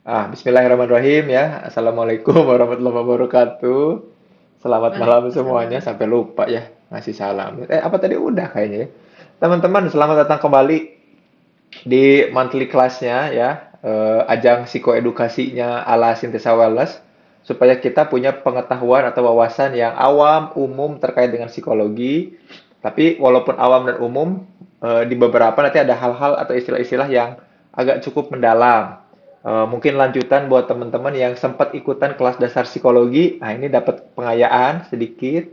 Bismillahirrahmanirrahim ya. Assalamualaikum warahmatullahi wabarakatuh. Selamat malam semuanya. Waalaikumsalam. Sampai lupa ya ngasih salam. Apa tadi udah kayaknya ya. Teman-teman, selamat datang kembali di monthly class-nya ya. Ajang psikoedukasinya ala Sintesa Wellness supaya kita punya pengetahuan atau wawasan yang awam, umum terkait dengan psikologi. Tapi walaupun awam dan umum, di beberapa nanti ada hal-hal atau istilah-istilah yang agak cukup mendalam. Mungkin lanjutan buat teman-teman yang sempat ikutan kelas dasar psikologi. Nah, ini dapat pengayaan sedikit.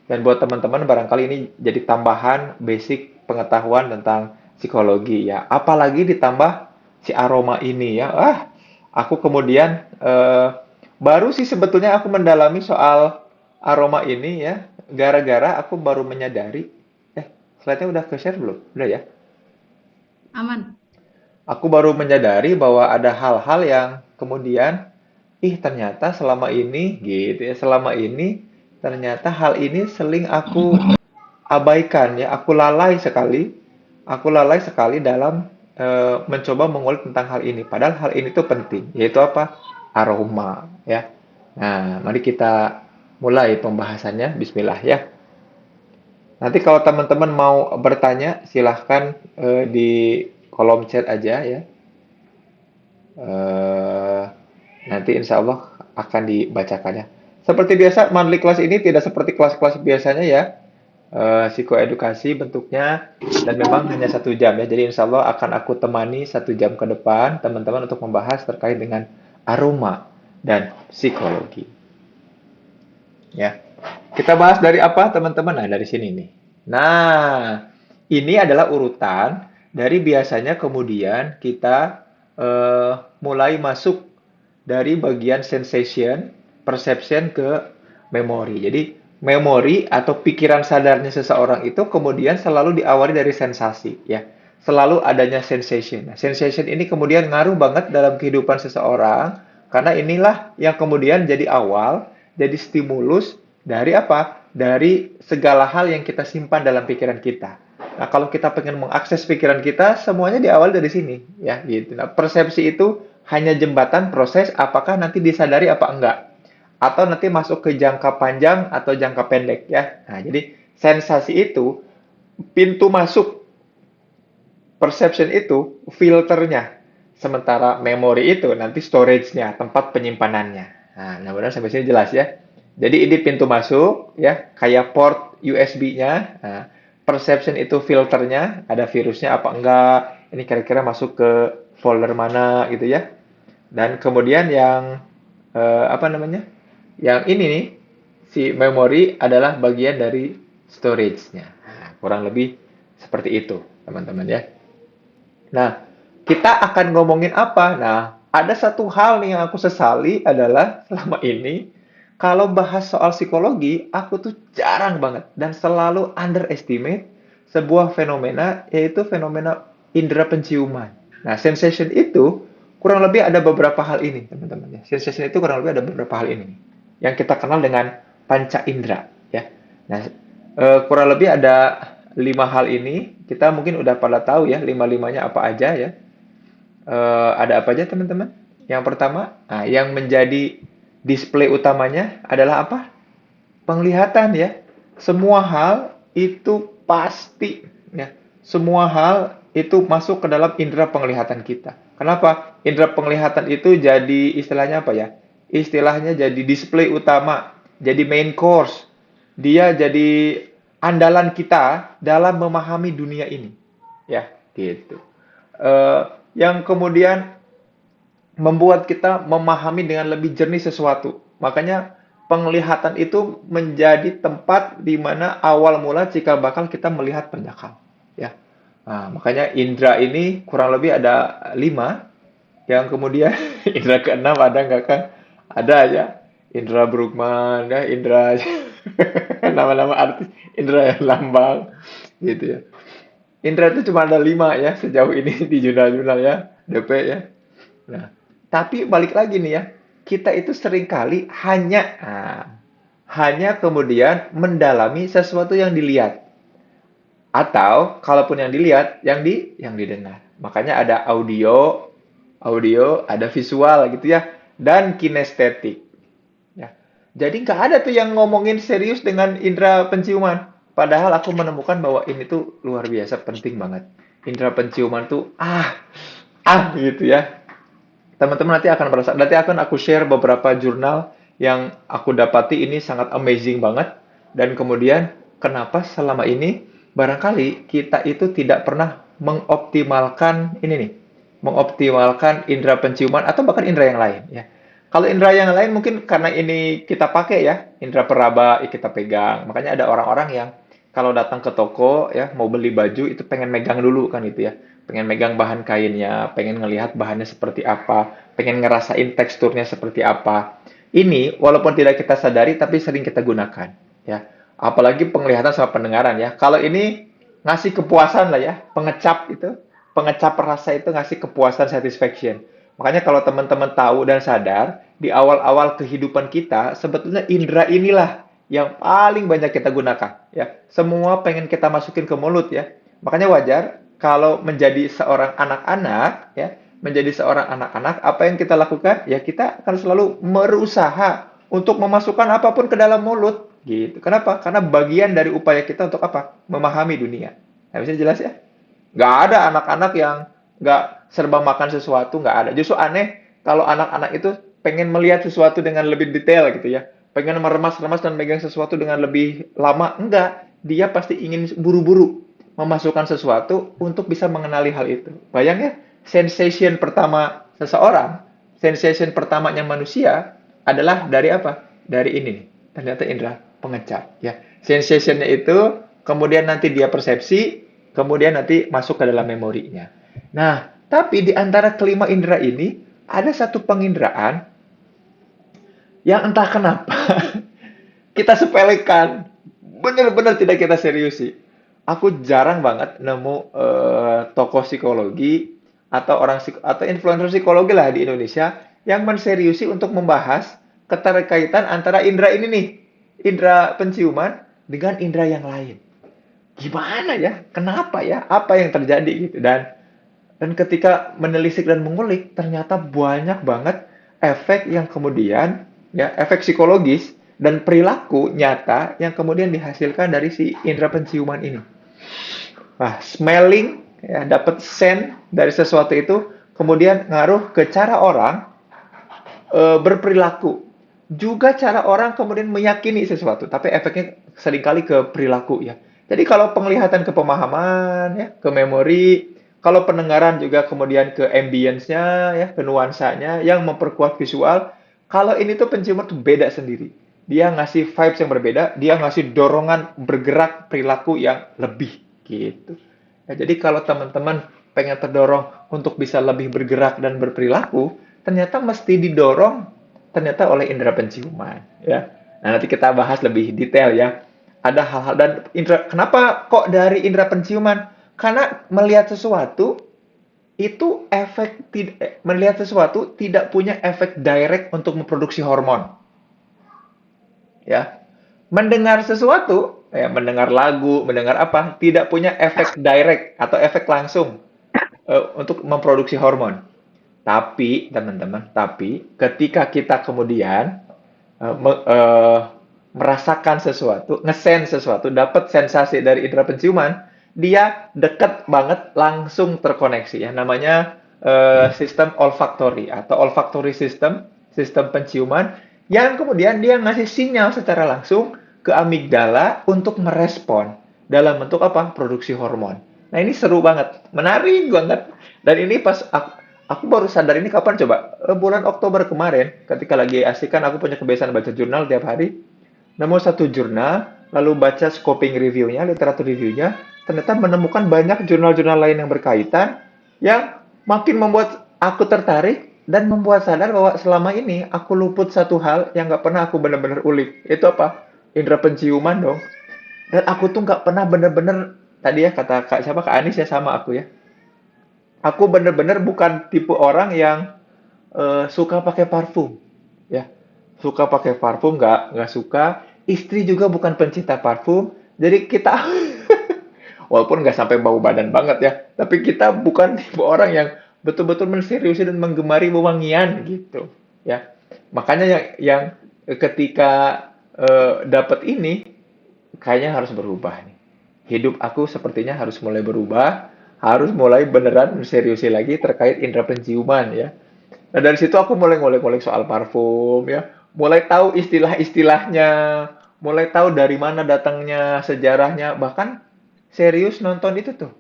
Dan buat teman-teman barangkali ini jadi tambahan basic pengetahuan tentang psikologi ya. Apalagi ditambah si aroma ini ya. Aku kemudian baru sih sebetulnya aku mendalami soal aroma ini ya. Gara-gara aku baru menyadari. Slide-nya udah ke-share belum? Udah ya. Aman. Aku baru menyadari bahwa ada hal-hal yang kemudian, ternyata selama ini gitu ya, selama ini ternyata hal ini sering aku abaikan ya, aku lalai sekali dalam mencoba mengulik tentang hal ini. Padahal hal ini tuh penting, yaitu apa? Aroma ya. Nah, mari kita mulai pembahasannya. Bismillah ya. Nanti kalau teman-teman mau bertanya, silahkan di kolom chat aja ya. Eh, Nanti insya Allah akan dibacakannya. Seperti biasa, monthly class ini tidak seperti kelas-kelas biasanya ya. Psikoedukasi bentuknya dan memang hanya 1 jam ya. Jadi insya Allah akan aku temani 1 jam ke depan teman-teman untuk membahas terkait dengan aroma dan psikologi. Ya, kita bahas dari apa teman-teman? Nah, dari sini nih. Nah, ini adalah urutan dari biasanya kemudian kita mulai masuk dari bagian sensation, perception ke memori. Jadi, memori atau pikiran sadarnya seseorang itu kemudian selalu diawali dari sensasi, ya. Selalu adanya sensation. Nah, sensation ini kemudian ngaruh banget dalam kehidupan seseorang karena inilah yang kemudian jadi awal, jadi stimulus dari apa? Dari segala hal yang kita simpan dalam pikiran kita. Nah, kalau kita pengen mengakses pikiran kita, semuanya diawali dari sini, ya, gitu. Nah, persepsi itu hanya jembatan proses apakah nanti disadari apa enggak. Atau nanti masuk ke jangka panjang atau jangka pendek, ya. Nah, jadi sensasi itu pintu masuk perception itu filternya. Sementara memori itu nanti storage-nya, tempat penyimpanannya. Nah, mudah-mudahan sampai sini jelas ya. Jadi ini pintu masuk ya, kayak port USB-nya. Nah, perception itu filternya, ada virusnya apa enggak, ini kira-kira masuk ke folder mana gitu ya. Dan kemudian yang apa namanya? Yang ini nih, si memori adalah bagian dari storage-nya. Nah, kurang lebih seperti itu, teman-teman ya. Nah, kita akan ngomongin apa? Nah, ada satu hal nih yang aku sesali adalah selama ini kalau bahas soal psikologi, aku tuh jarang banget dan selalu underestimate sebuah fenomena yaitu fenomena indera penciuman. Nah, sensation itu kurang lebih ada beberapa hal ini, teman-teman ya. Sensation itu kurang lebih ada beberapa hal ini yang kita kenal dengan panca indera ya. Nah, kurang lebih ada 5 hal ini. Kita mungkin udah pada tahu ya lima-limanya apa aja ya. Ada apa aja teman-teman? Yang pertama, yang menjadi display utamanya adalah apa? Penglihatan ya. Semua hal itu pasti ya. Semua hal itu masuk ke dalam indera penglihatan kita. Kenapa? Indera penglihatan itu jadi istilahnya apa ya? Istilahnya jadi display utama, jadi main course. Dia jadi andalan kita dalam memahami dunia ini. Ya, gitu. Eh, yang kemudian membuat kita memahami dengan lebih jernih sesuatu. Makanya penglihatan itu menjadi tempat di mana awal mula cikal bakal kita melihat banyak hal. Ya. Nah, makanya indera ini kurang lebih ada 5. Yang kemudian indera keenam ada nggak kan? Ada ya. Indra Brugman, ya, Indra nama-nama artis, Indra Lambang, gitu ya. Indra itu cuma ada 5 ya sejauh ini di jurnal-jurnal ya, DP ya. Nah, tapi balik lagi nih ya, kita itu seringkali hanya kemudian mendalami sesuatu yang dilihat atau kalaupun yang dilihat yang didengar. Makanya ada audio, audio, ada visual gitu ya, dan kinestetik. Ya. Jadi nggak ada tuh yang ngomongin serius dengan indera penciuman. Padahal aku menemukan bahwa ini tuh luar biasa penting banget. Indera penciuman tuh gitu ya. Teman-teman nanti akan aku share beberapa jurnal yang aku dapati ini sangat amazing banget. Dan kemudian kenapa selama ini barangkali kita itu tidak pernah mengoptimalkan ini nih, mengoptimalkan indera penciuman atau bahkan indera yang lain ya. Kalau indera yang lain mungkin karena ini kita pakai ya, indera peraba kita pegang. Makanya ada orang-orang yang kalau datang ke toko ya mau beli baju itu pengen megang dulu kan itu ya. Pengen megang bahan kainnya, pengen ngelihat bahannya seperti apa, pengen ngerasain teksturnya seperti apa. Ini walaupun tidak kita sadari tapi sering kita gunakan ya. Apalagi penglihatan sama pendengaran ya. Kalau ini ngasih kepuasan lah ya, pengecap rasa itu ngasih kepuasan satisfaction. Makanya kalau teman-teman tahu dan sadar, di awal-awal kehidupan kita, sebetulnya indera inilah yang paling banyak kita gunakan. Ya, semua pengen kita masukin ke mulut ya. Makanya wajar kalau menjadi seorang anak-anak, ya, menjadi seorang anak-anak, apa yang kita lakukan? Ya, kita akan selalu berusaha untuk memasukkan apapun ke dalam mulut. Gitu. Kenapa? Karena bagian dari upaya kita untuk apa? Memahami dunia. Nah, bisa jelas ya? Nggak ada anak-anak yang nggak serba makan sesuatu, nggak ada. Justru aneh kalau anak-anak itu pengen melihat sesuatu dengan lebih detail gitu ya. Pengen meremas-remas dan megang sesuatu dengan lebih lama. Enggak, dia pasti ingin buru-buru memasukkan sesuatu untuk bisa mengenali hal itu. Bayang ya, sensation pertama seseorang, sensation pertamanya manusia adalah dari apa? Dari ini nih. Ternyata indera pengecap ya. Sensationnya itu kemudian nanti dia persepsi, kemudian nanti masuk ke dalam memorinya. Nah, tapi di antara kelima indera ini ada satu penginderaan yang entah kenapa kita sepelekan, benar-benar tidak kita seriusi. Aku jarang banget nemu tokoh psikologi atau atau influencer psikologi lah di Indonesia yang menseriusi untuk membahas keterkaitan antara indera ini nih, indera penciuman dengan indera yang lain. Gimana ya? Kenapa ya? Apa yang terjadi gitu? Dan ketika menelisik dan mengulik, ternyata banyak banget efek yang kemudian, ya, efek psikologis dan perilaku nyata yang kemudian dihasilkan dari si indera penciuman ini. Nah, smelling, ya, dapat scent dari sesuatu itu, kemudian ngaruh ke cara orang berperilaku. Juga cara orang kemudian meyakini sesuatu, tapi efeknya seringkali ke perilaku ya. Jadi kalau penglihatan ke pemahaman, ya, ke memori, kalau pendengaran juga kemudian ke ambience-nya, ya, ke nuansanya yang memperkuat visual. Kalau ini tuh penciuman tuh beda sendiri. Dia ngasih vibes yang berbeda, dia ngasih dorongan bergerak perilaku yang lebih gitu. Ya, jadi kalau teman-teman pengen terdorong untuk bisa lebih bergerak dan berperilaku, ternyata mesti didorong ternyata oleh indera penciuman ya. Nah, nanti kita bahas lebih detail ya. Ada hal-hal dan indera, kenapa kok dari indera penciuman? Karena melihat sesuatu itu melihat sesuatu tidak punya efek direct untuk memproduksi hormon ya. Mendengar sesuatu, ya, mendengar lagu, mendengar apa, tidak punya efek direct atau efek langsung untuk memproduksi hormon. Tapi, teman-teman, tapi ketika kita kemudian merasakan sesuatu, ngesen sesuatu, dapat sensasi dari indera penciuman, dia dekat banget, langsung terkoneksi ya. Namanya sistem olfactory atau olfactory system, sistem penciuman yang kemudian dia ngasih sinyal secara langsung ke amigdala untuk merespon dalam bentuk apa? Produksi hormon. Nah, ini seru banget, menarik banget. Dan ini pas aku baru sadar ini kapan coba? Bulan Oktober kemarin, ketika lagi asik kan aku punya kebiasaan baca jurnal tiap hari. Nemu satu jurnal, lalu baca scoping review-nya, literatur review-nya, ternyata menemukan banyak jurnal-jurnal lain yang berkaitan, yang makin membuat aku tertarik dan membuat sadar bahwa selama ini aku luput satu hal yang nggak pernah aku benar-benar ulik. Itu apa? Indra penciuman dong. Dan aku tuh nggak pernah benar-benar, tadi ya kata Kak siapa, Kak Anis ya sama aku ya. Aku bener-bener bukan tipe orang yang suka pakai parfum, ya. Suka pakai parfum, nggak suka. Istri juga bukan pencinta parfum. Jadi kita, walaupun nggak sampai bau badan banget ya, tapi kita bukan tipe orang yang betul-betul menseriusi dan menggemari wewangian gitu ya. Makanya yang ketika dapat ini kayaknya harus berubah nih. Hidup aku sepertinya harus mulai berubah, harus mulai beneran menseriusi lagi terkait indera penciuman ya. Nah, dari situ aku mulai ngulik-ngulik soal parfum ya, mulai tahu istilah-istilahnya, mulai tahu dari mana datangnya, sejarahnya, bahkan serius nonton itu tuh.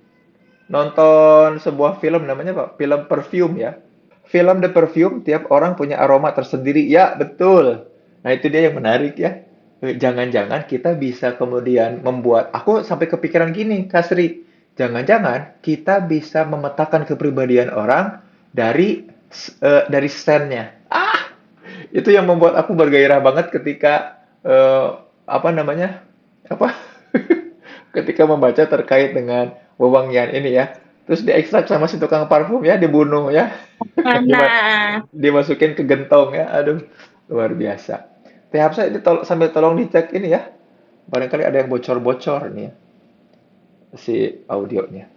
Nonton sebuah film namanya apa? Film Perfume ya. Film The Perfume, tiap orang punya aroma tersendiri. Ya, betul. Nah, itu dia yang menarik ya. Jangan-jangan kita bisa kemudian membuat, aku sampai kepikiran gini, Kasri. Jangan-jangan kita bisa memetakan kepribadian orang dari scentnya. Itu yang membuat aku bergairah banget ketika apa namanya? Apa? Ketika membaca terkait dengan wewangian ini ya. Terus diekstrak sama si tukang parfum ya, dibunuh ya. Nah, Dimasukin ke gentong ya. Aduh, luar biasa. Teh Hapsa ini sambil tolong dicek ini ya. Barangkali ada yang bocor-bocor nih ya, si audionya.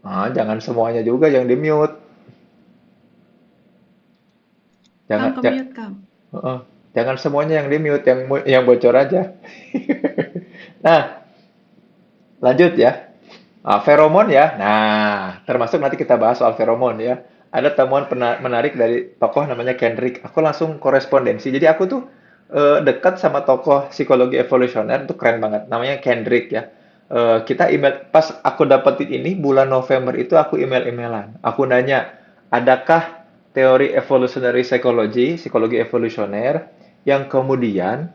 Jangan semuanya juga yang di-mute. Kam Jangan ke ja- mute kam. heeh. Jangan semuanya yang di-mute, yang bocor aja. Nah, lanjut ya. Feromon ya. Nah, termasuk nanti kita bahas soal feromon ya. Ada temuan menarik dari tokoh namanya Kendrick. Aku langsung korespondensi. Jadi aku tuh dekat sama tokoh psikologi evolusioner itu keren banget. Namanya Kendrick ya. Kita email pas aku dapetin ini bulan November itu aku email-emailan. Aku nanya, adakah teori evolutionary psychology, psikologi evolusioner yang kemudian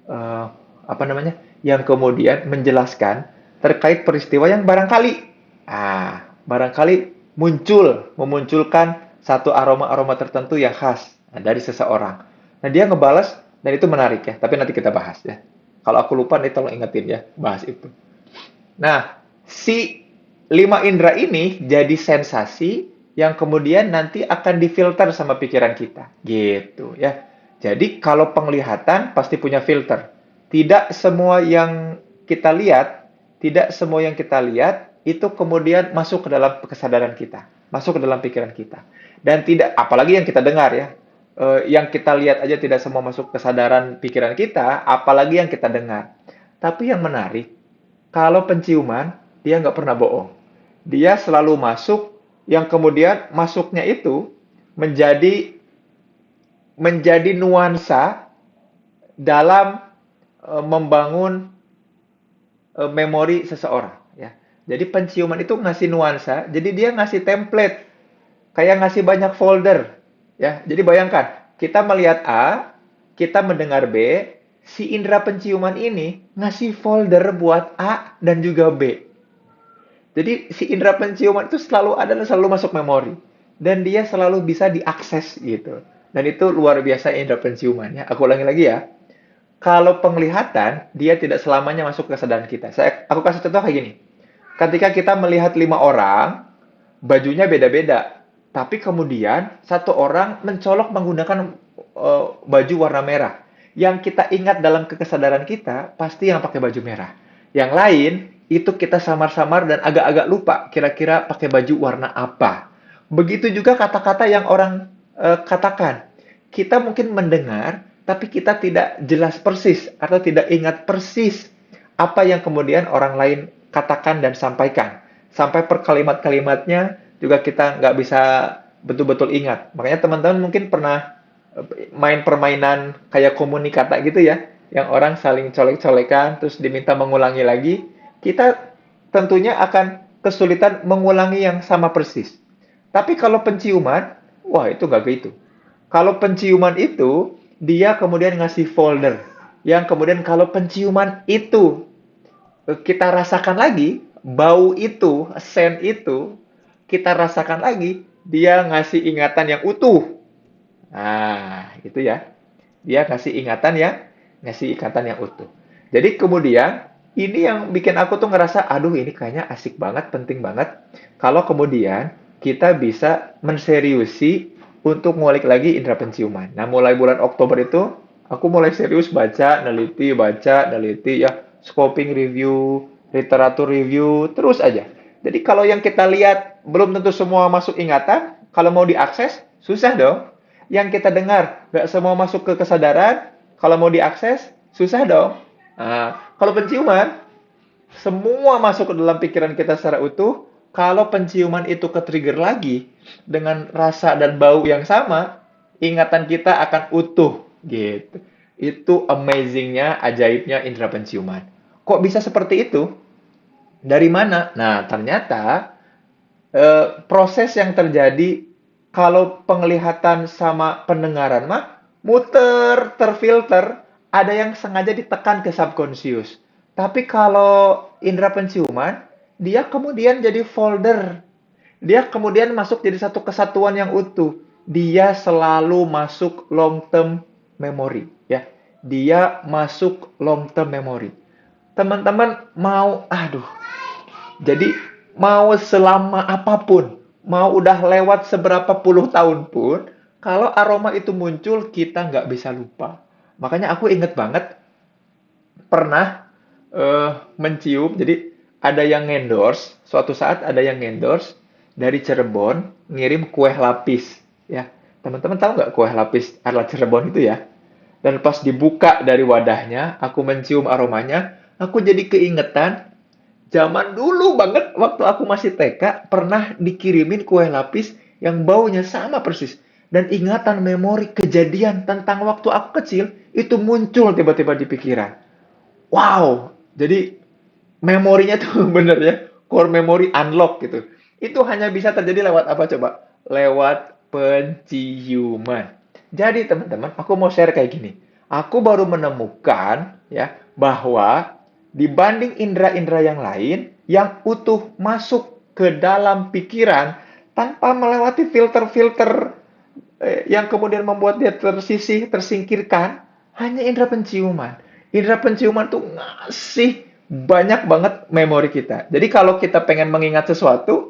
eh, apa namanya? Yang kemudian menjelaskan terkait peristiwa yang barangkali memunculkan satu aroma-aroma tertentu yang khas dari seseorang. Nah, dia ngebalas dan itu menarik ya, tapi nanti kita bahas ya. Kalau aku lupa nih tolong ingetin ya, bahas itu. Nah, si lima indera ini jadi sensasi yang kemudian nanti akan difilter sama pikiran kita. Gitu ya. Jadi kalau penglihatan pasti punya filter. Tidak semua yang kita lihat, tidak semua yang kita lihat itu kemudian masuk ke dalam kesadaran kita, masuk ke dalam pikiran kita. Dan tidak, apalagi yang kita dengar ya. Yang kita lihat aja tidak semua masuk kesadaran pikiran kita, apalagi yang kita dengar. Tapi yang menarik, kalau penciuman, dia nggak pernah bohong. Dia selalu masuk, yang kemudian masuknya itu menjadi menjadi nuansa dalam membangun memori seseorang. Ya. Jadi penciuman itu ngasih nuansa, jadi dia ngasih template, kayak ngasih banyak folder. Ya, jadi bayangkan, kita melihat A, kita mendengar B, si indera penciuman ini ngasih folder buat A dan juga B. Jadi si indera penciuman itu selalu ada dan selalu masuk memori. Dan dia selalu bisa diakses gitu. Dan itu luar biasa indera penciumannya. Aku ulangi lagi ya. Kalau penglihatan, dia tidak selamanya masuk ke kesadaran kita. Aku kasih contoh kayak gini. Ketika kita melihat 5 orang, bajunya beda-beda. Tapi kemudian satu orang mencolok menggunakan baju warna merah. Yang kita ingat dalam kesadaran kita, pasti yang pakai baju merah. Yang lain, itu kita samar-samar dan agak-agak lupa kira-kira pakai baju warna apa. Begitu juga kata-kata yang orang katakan. Kita mungkin mendengar, tapi kita tidak jelas persis atau tidak ingat persis apa yang kemudian orang lain katakan dan sampaikan. Sampai per kalimat-kalimatnya juga kita nggak bisa betul-betul ingat. Makanya teman-teman mungkin pernah main permainan kayak komunikata gitu ya, yang orang saling colek-colekan terus diminta mengulangi lagi. Kita tentunya akan kesulitan mengulangi yang sama persis. Tapi kalau penciuman, wah itu nggak gitu. Kalau penciuman itu, dia kemudian ngasih folder. Yang kemudian kalau penciuman itu kita rasakan lagi, bau itu, scent itu, kita rasakan lagi, dia ngasih ingatan yang utuh. Nah, itu ya. Dia ngasih ikatan yang utuh. Jadi kemudian ini yang bikin aku tuh ngerasa, aduh ini kayaknya asik banget, penting banget. Kalau kemudian kita bisa menseriusi untuk ngulik lagi indera penciuman. Nah, mulai bulan Oktober itu aku mulai serius baca, neliti ya, scoping review, literatur review, terus aja. Jadi kalau yang kita lihat belum tentu semua masuk ingatan, kalau mau diakses susah dong. Yang kita dengar nggak semua masuk ke kesadaran, kalau mau diakses susah dong. Nah, kalau penciuman semua masuk ke dalam pikiran kita secara utuh. Kalau penciuman itu ke-trigger lagi dengan rasa dan bau yang sama, ingatan kita akan utuh gitu. Itu amazingnya, ajaibnya indera penciuman. Kok bisa seperti itu? Dari mana? Nah, ternyata proses yang terjadi kalau penglihatan sama pendengaran mah muter, terfilter, ada yang sengaja ditekan ke subconscious. Tapi kalau indera penciuman, dia kemudian jadi folder. Dia kemudian masuk jadi satu kesatuan yang utuh. Dia selalu masuk long term memory, ya. Dia masuk long term memory. Teman-teman mau, aduh, jadi mau selama apapun, mau udah lewat seberapa puluh tahun pun, kalau aroma itu muncul, kita nggak bisa lupa. Makanya aku inget banget pernah mencium, jadi ada yang endorse, suatu saat ada yang endorse dari Cirebon ngirim kue lapis, ya. Teman-teman tahu nggak kue lapis ala Cirebon itu ya? Dan pas dibuka dari wadahnya, aku mencium aromanya, aku jadi keingetan zaman dulu banget waktu aku masih TK pernah dikirimin kue lapis yang baunya sama persis. Dan ingatan memori kejadian tentang waktu aku kecil itu muncul tiba-tiba di pikiran. Wow, jadi memorinya tuh bener ya, core memory unlock gitu. Itu hanya bisa terjadi lewat apa coba? Lewat penciuman. Jadi teman-teman, aku mau share kayak gini. Aku baru menemukan ya bahwa dibanding indera-indera yang lain yang utuh masuk ke dalam pikiran tanpa melewati filter-filter yang kemudian membuat dia tersisih, tersingkirkan, hanya indera penciuman. Indera penciuman tuh ngasih banyak banget memori kita. Jadi kalau kita pengen mengingat sesuatu,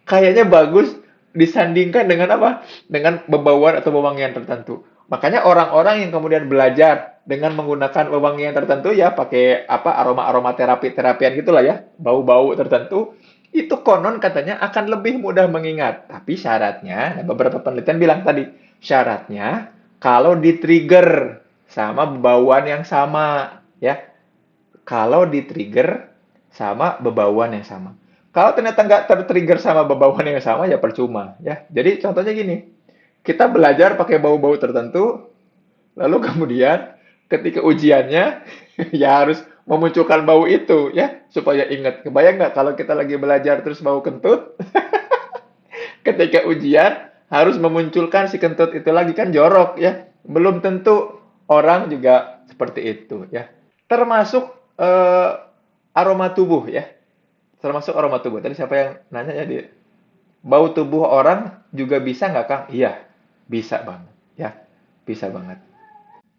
kayaknya bagus disandingkan dengan apa? Dengan bebauan atau wewangian tertentu. Makanya orang-orang yang kemudian belajar dengan menggunakan wewangian tertentu ya pakai apa aroma-aroma terapian gitulah ya, bau-bau tertentu itu konon katanya akan lebih mudah mengingat. Tapi syaratnya, nah beberapa penelitian bilang tadi, syaratnya kalau di-trigger sama bebauan yang sama ya. Kalau di-trigger sama bebauan yang sama. Kalau ternyata nggak ter-trigger sama bebauan yang sama, ya percuma. Ya. Jadi contohnya gini, kita belajar pakai bau-bau tertentu, lalu kemudian ketika ujiannya, ya harus memunculkan bau itu, ya, supaya ingat. Kebayang nggak kalau kita lagi belajar terus bau kentut, ketika ujian harus memunculkan si kentut itu lagi kan jorok, ya. Belum tentu orang juga seperti itu, ya. Termasuk eh, aroma tubuh, ya. Termasuk aroma tubuh. Tadi siapa yang nanya ya di bau tubuh orang juga bisa nggak Kang? Iya, bisa banget. Ya, bisa banget.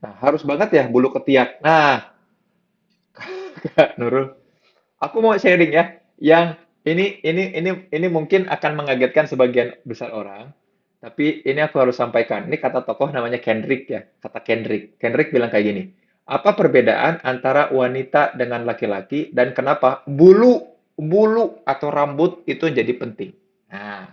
Nah, harus banget ya bulu ketiak. Nah, Kak Nurul, aku mau sharing ya. Yang ini mungkin akan mengagetkan sebagian besar orang. Tapi ini aku harus sampaikan. Ini kata tokoh namanya Kendrick ya. Kata Kendrick. Kendrick bilang kayak gini. Apa perbedaan antara wanita dengan laki-laki dan kenapa bulu bulu atau rambut itu jadi penting? Nah,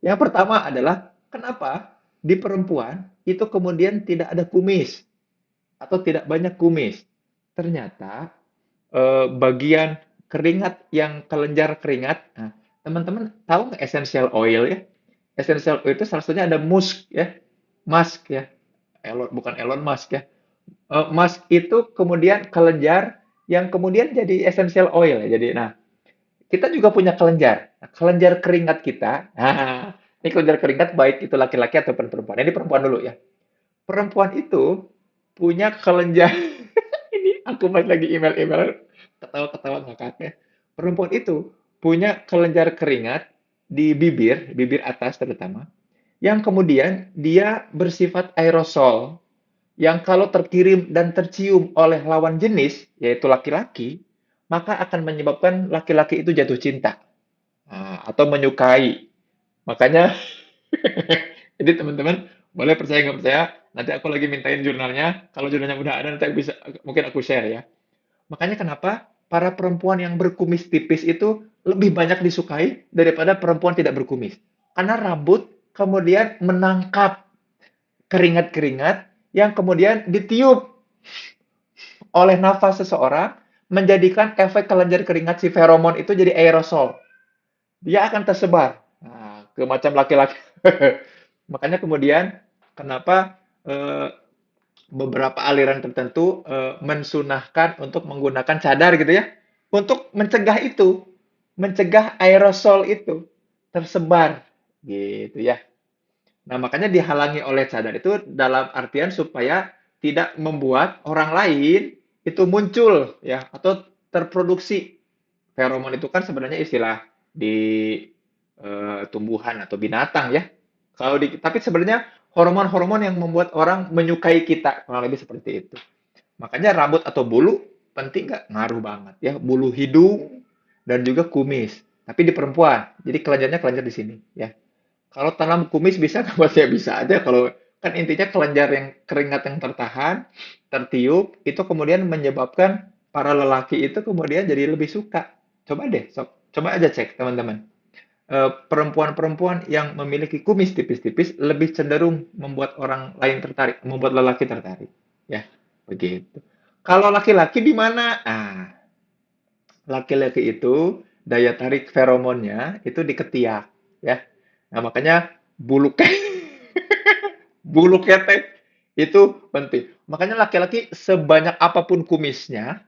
yang pertama adalah kenapa di perempuan itu kemudian tidak ada kumis atau tidak banyak kumis. Ternyata bagian keringat yang kelenjar keringat. Nah, teman-teman tahu nggak essential oil ya? Essential oil itu salah satunya ada musk ya, musk ya. Bukan Elon Musk ya. Musk itu kemudian kelenjar yang kemudian jadi essential oil ya. Jadi, nah kita juga punya kelenjar. Nah, kelenjar keringat kita. Nah, ini kelenjar keringat baik itu laki-laki ataupun perempuan. Ini perempuan dulu ya. Perempuan itu punya kelenjar. Ini aku pas lagi email-email ketawa-ketawa ngakak ya. Perempuan itu punya kelenjar keringat di bibir, bibir atas terutama, yang kemudian dia bersifat aerosol, yang kalau terkirim dan tercium oleh lawan jenis, yaitu laki-laki, maka akan menyebabkan laki-laki itu jatuh cinta. Nah, atau menyukai. Makanya, jadi teman-teman boleh percaya nggak percaya, nanti aku lagi mintain jurnalnya. Kalau jurnalnya udah ada, nanti aku bisa, mungkin aku share ya. Makanya kenapa? para perempuan yang berkumis tipis itu lebih banyak disukai daripada perempuan tidak berkumis. Karena rambut kemudian menangkap keringat-keringat yang kemudian ditiup oleh nafas seseorang, menjadikan efek kelenjar keringat si feromon itu jadi aerosol. Dia akan tersebar ke macam laki-laki. Makanya kemudian kenapa beberapa aliran tertentu mensunahkan untuk menggunakan cadar gitu ya, untuk mencegah itu, mencegah aerosol itu tersebar gitu ya. Nah, makanya dihalangi oleh cadar itu dalam artian supaya tidak membuat orang lain itu muncul ya atau terproduksi. Feromon itu kan sebenarnya istilah di tumbuhan atau binatang ya. Tapi sebenarnya hormon-hormon yang membuat orang menyukai kita, kurang lebih seperti itu. Makanya rambut atau bulu penting nggak? Ngaruh banget ya. Bulu hidung dan juga kumis. Tapi di perempuan, jadi kelenjarnya kelenjar di sini ya. Kalau tanam kumis bisa nggak? Mas? Ya bisa aja. Kalau kan intinya kelenjar yang keringat yang tertahan, tertiup, itu kemudian menyebabkan para lelaki itu kemudian jadi lebih suka. Coba deh, coba aja cek teman-teman. Perempuan-perempuan yang memiliki kumis tipis-tipis lebih cenderung membuat orang lain tertarik, membuat lelaki tertarik. Ya, begitu. Kalau laki-laki di mana? Laki-laki itu daya tarik feromonnya itu di ketiak, ya. Nah, makanya bulu bulu ketek itu penting. Makanya laki-laki sebanyak apapun kumisnya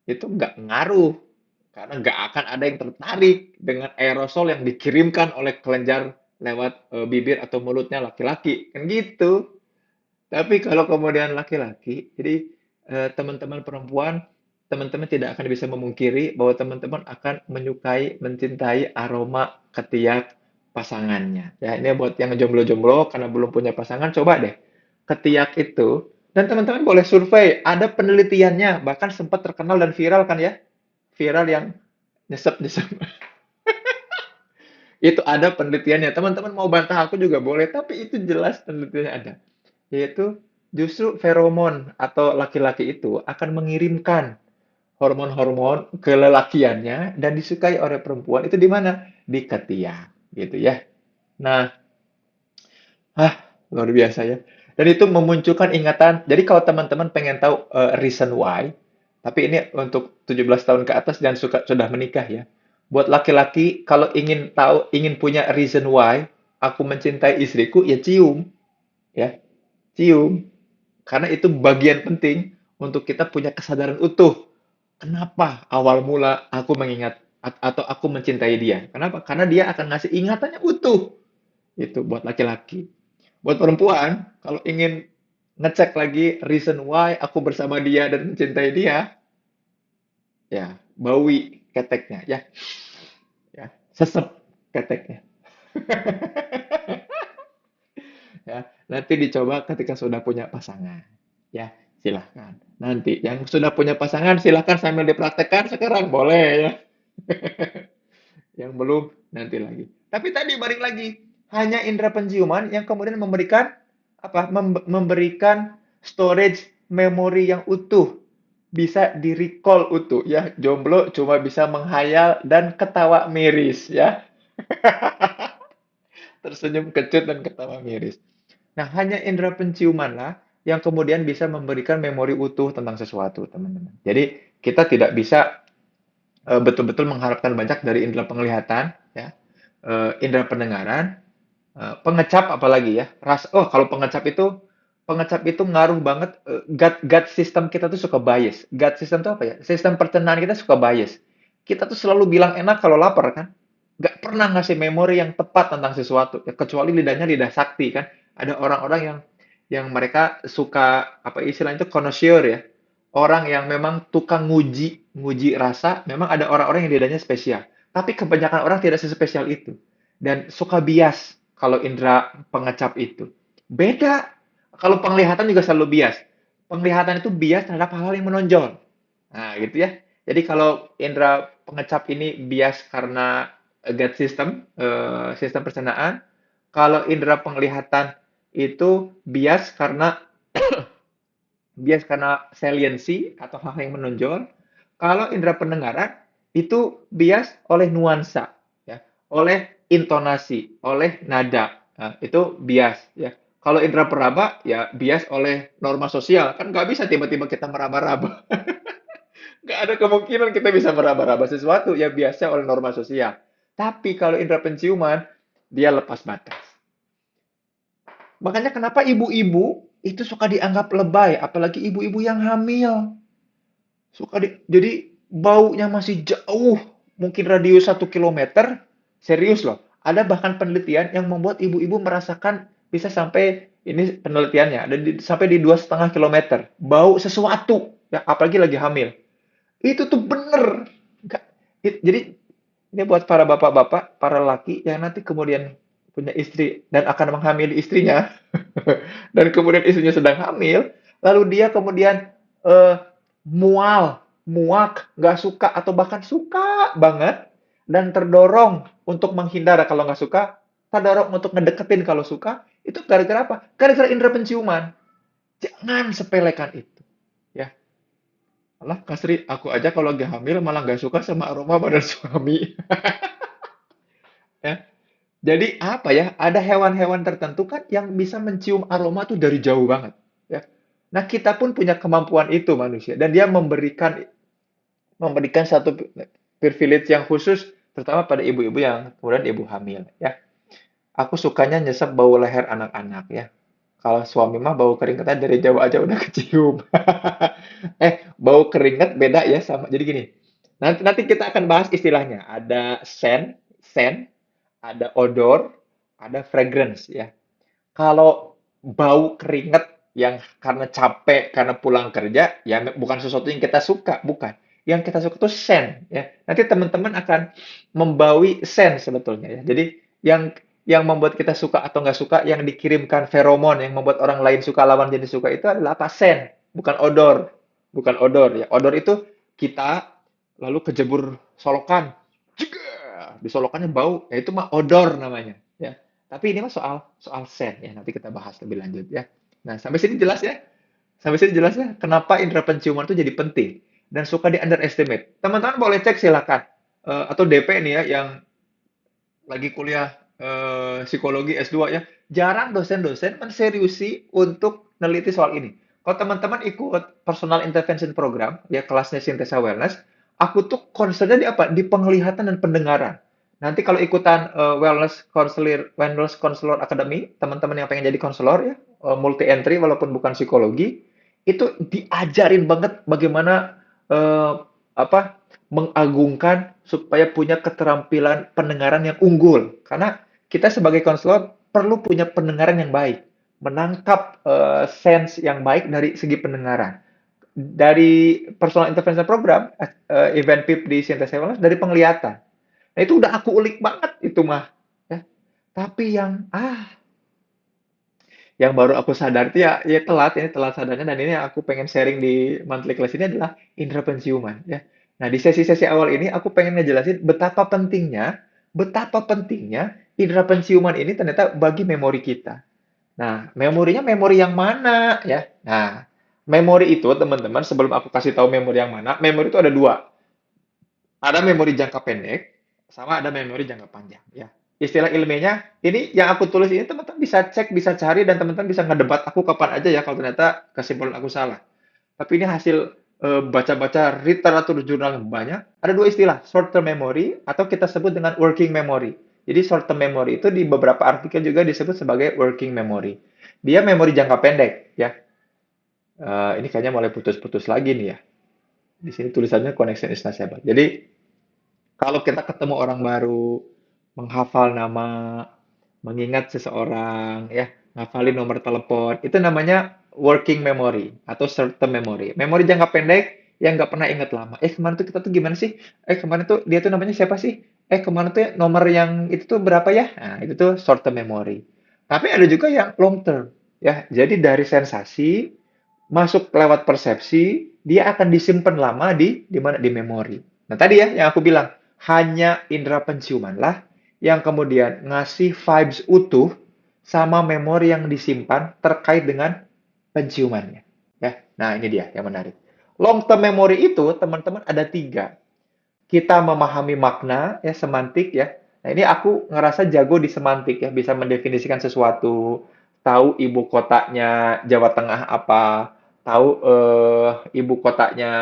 itu nggak ngaruh karena nggak akan ada yang tertarik dengan aerosol yang dikirimkan oleh kelenjar lewat bibir atau mulutnya laki-laki kan gitu. Tapi kalau kemudian laki-laki, jadi teman-teman perempuan, teman-teman tidak akan bisa memungkiri bahwa teman-teman akan menyukai, mencintai aroma ketiak pasangannya. Ya, ini buat yang jomblo-jomblo karena belum punya pasangan, coba deh ketiak itu. Dan teman-teman boleh survei, ada penelitiannya, bahkan sempat terkenal dan viral kan ya, viral yang nyesep-nyesep. Itu ada penelitiannya. Teman-teman mau bantah aku juga boleh, tapi itu jelas penelitiannya ada. Yaitu justru feromon atau laki-laki itu akan mengirimkan hormon-hormon kelelakiannya dan disukai oleh perempuan itu di mana? Di ketiak, gitu ya. Nah, luar biasa ya. Dan itu memunculkan ingatan. Jadi kalau teman-teman pengen tahu reason why, tapi ini untuk 17 tahun ke atas dan sudah menikah ya. Buat laki-laki kalau ingin tahu, ingin punya reason why aku mencintai istriku, ya cium, ya, cium. Karena itu bagian penting untuk kita punya kesadaran utuh. Kenapa awal mula aku mengingat atau aku mencintai dia? Kenapa? Karena dia akan ngasih ingatannya utuh. Itu buat laki-laki. Buat perempuan, kalau ingin ngecek lagi reason why aku bersama dia dan mencintai dia, ya bawi keteknya, ya, ya, sesep keteknya. Ya, nanti dicoba ketika sudah punya pasangan. Ya, silahkan. Nanti yang sudah punya pasangan silahkan sambil dipraktekkan sekarang boleh ya. Yang belum nanti lagi. Tapi tadi balik lagi, hanya indera penciuman yang kemudian memberikan apa? Memberikan storage memori yang utuh, bisa di-recall utuh ya. Jomblo cuma bisa menghayal dan ketawa miris ya. Tersenyum kecut dan ketawa miris. Nah, hanya indera penciuman lah yang kemudian bisa memberikan memori utuh tentang sesuatu, teman-teman. Jadi, kita tidak bisa betul-betul mengharapkan banyak dari indera penglihatan, ya, indera pendengaran, pengecap apalagi ya. Kalau pengecap itu ngaruh banget. Gut system kita tuh suka bias. Gut system itu apa ya? Sistem pencernaan kita suka bias. Kita tuh selalu bilang enak kalau lapar kan. Nggak pernah ngasih memori yang tepat tentang sesuatu. Ya, kecuali lidahnya lidah sakti kan. Ada orang-orang yang mereka suka apa istilahnya itu connoisseur ya. Orang yang memang tukang nguji rasa, memang ada orang-orang yang lidahnya spesial. Tapi kebanyakan orang tidak sespesial itu. Dan suka bias kalau indera pengecap itu. Beda. Kalau penglihatan juga selalu bias. Penglihatan itu bias terhadap hal-hal yang menonjol. Nah, gitu ya. Jadi kalau indera pengecap ini bias karena gut system, sistem pencernaan. Kalau indera penglihatan itu bias karena saliency atau hal yang menonjol. Kalau indera pendengaran itu bias oleh nuansa, ya, oleh intonasi, oleh nada. Nah, itu bias, ya. Kalau indera peraba, ya bias oleh norma sosial. Kan nggak bisa tiba-tiba kita meraba-raba. Nggak ada kemungkinan kita bisa meraba-raba sesuatu, ya biasa oleh norma sosial. Tapi kalau indera penciuman, dia lepas batas. Makanya kenapa ibu-ibu itu suka dianggap lebay, apalagi ibu-ibu yang hamil. Jadi baunya masih jauh, mungkin radius 1 kilometer, serius loh. Ada bahkan penelitian yang membuat ibu-ibu merasakan bisa sampai ini penelitiannya ada sampai di 2,5 kilometer bau sesuatu ya apalagi lagi hamil itu tuh bener. Jadi ini buat para bapak-bapak, para laki yang nanti kemudian punya istri dan akan menghamili istrinya dan kemudian istrinya sedang hamil, lalu dia kemudian eh, mual, muak, nggak suka atau bahkan suka banget dan terdorong untuk menghindar kalau nggak suka, terdorong untuk ngedeketin kalau suka, itu gara-gara apa? Gara-gara indera penciuman. Jangan sepelekan itu, ya. Alah, Kasri, aku aja kalau lagi hamil malah nggak suka sama aroma badan suami, ya. Jadi apa ya? Ada hewan-hewan tertentu kan yang bisa mencium aroma tuh dari jauh banget, ya. Nah, kita pun punya kemampuan itu manusia dan dia memberikan satu privilege yang khusus terutama pada ibu-ibu yang kemudian ibu hamil, ya. Aku sukanya nyesep bau leher anak-anak, ya. Kalau suami mah bau keringetnya dari jauh aja udah kecium. Bau keringet beda ya sama. Jadi gini, nanti nanti kita akan bahas istilahnya. Ada scent, ada odor, ada fragrance ya. Kalau bau keringet yang karena capek, karena pulang kerja, ya bukan sesuatu yang kita suka, bukan. Yang kita suka itu scent, ya. Nanti teman-teman akan membawi scent sebetulnya ya. Jadi yang membuat kita suka atau nggak suka, yang dikirimkan feromon, yang membuat orang lain suka, lawan jenis suka itu adalah apa? Scent, bukan odor. Bukan odor ya. Odor itu kita lalu kejebur solokan, disolokannya bau, ya itu mah odor namanya. Ya. Tapi ini mah soal soal scent ya. Nanti kita bahas lebih lanjut ya. Nah, sampai sini jelas ya? Sampai sini jelas ya? Kenapa indera penciuman itu jadi penting dan suka di underestimate. Teman-teman boleh cek silakan. Atau DP nih ya yang lagi kuliah psikologi S2 ya. Jarang dosen-dosen menseriusi untuk neliti soal ini. Kalau teman-teman ikut personal intervention program, ya kelasnya Sintesa Wellness, aku tuh concernnya di apa? Di penglihatan dan pendengaran. Nanti kalau ikutan Wellness Counselor Academy, teman-teman yang pengen jadi konselor ya, multi entry walaupun bukan psikologi, itu diajarin banget bagaimana apa mengagungkan supaya punya keterampilan pendengaran yang unggul. Karena kita sebagai konselor perlu punya pendengaran yang baik, menangkap sense yang baik dari segi pendengaran. Dari personal intervention program, event PIP di Sintesa Wellness dari penglihatan. Nah, itu udah aku ulik banget itu mah. Ya. Tapi yang baru aku sadar itu ya telat, ini telat sadarnya dan ini yang aku pengen sharing di monthly class ini adalah indera penciuman ya. Nah, di sesi-sesi awal ini aku pengen ngejelasin betapa pentingnya indera penciuman ini ternyata bagi memori kita. Nah, memorinya memori yang mana ya? Nah, memori itu teman-teman sebelum aku kasih tahu memori yang mana, memori itu ada dua. Ada memori jangka pendek, sama ada memori jangka panjang, ya. Istilah ilmiahnya, ini yang aku tulis ini teman-teman bisa cek, bisa cari, dan teman-teman bisa ngedebat aku kapan aja ya kalau ternyata kesimpulan aku salah. Tapi ini hasil baca-baca literatur jurnal yang banyak. Ada dua istilah, short term memory atau kita sebut dengan working memory. Jadi short term memory itu di beberapa artikel juga disebut sebagai working memory. Dia memori jangka pendek, ya. Ini kayaknya mulai putus-putus lagi nih ya. Di sini tulisannya connection is not stable. Jadi kalau kita ketemu orang baru, menghafal nama, mengingat seseorang, ya, ngafalin nomor telepon, itu namanya working memory atau short term memory. Memori jangka pendek yang nggak pernah ingat lama. Kemarin tuh kita tuh gimana sih? Kemarin tuh dia tuh namanya siapa sih? Kemarin tuh nomor yang itu tuh berapa ya? Nah, itu tuh short term memory. Tapi ada juga yang long term, ya. Jadi dari sensasi masuk lewat persepsi, dia akan disimpan lama di mana? Di memori. Nah, tadi ya yang aku bilang, hanya indera penciumanlah yang kemudian ngasih vibes utuh sama memori yang disimpan terkait dengan penciumannya. Ya. Nah, ini dia yang menarik. Long term memory itu, teman-teman, ada tiga. Kita memahami makna, ya, semantik, ya. Nah, ini aku ngerasa jago di semantik, ya, bisa mendefinisikan sesuatu, tahu ibu kotanya Jawa Tengah apa, tahu ibu kotanya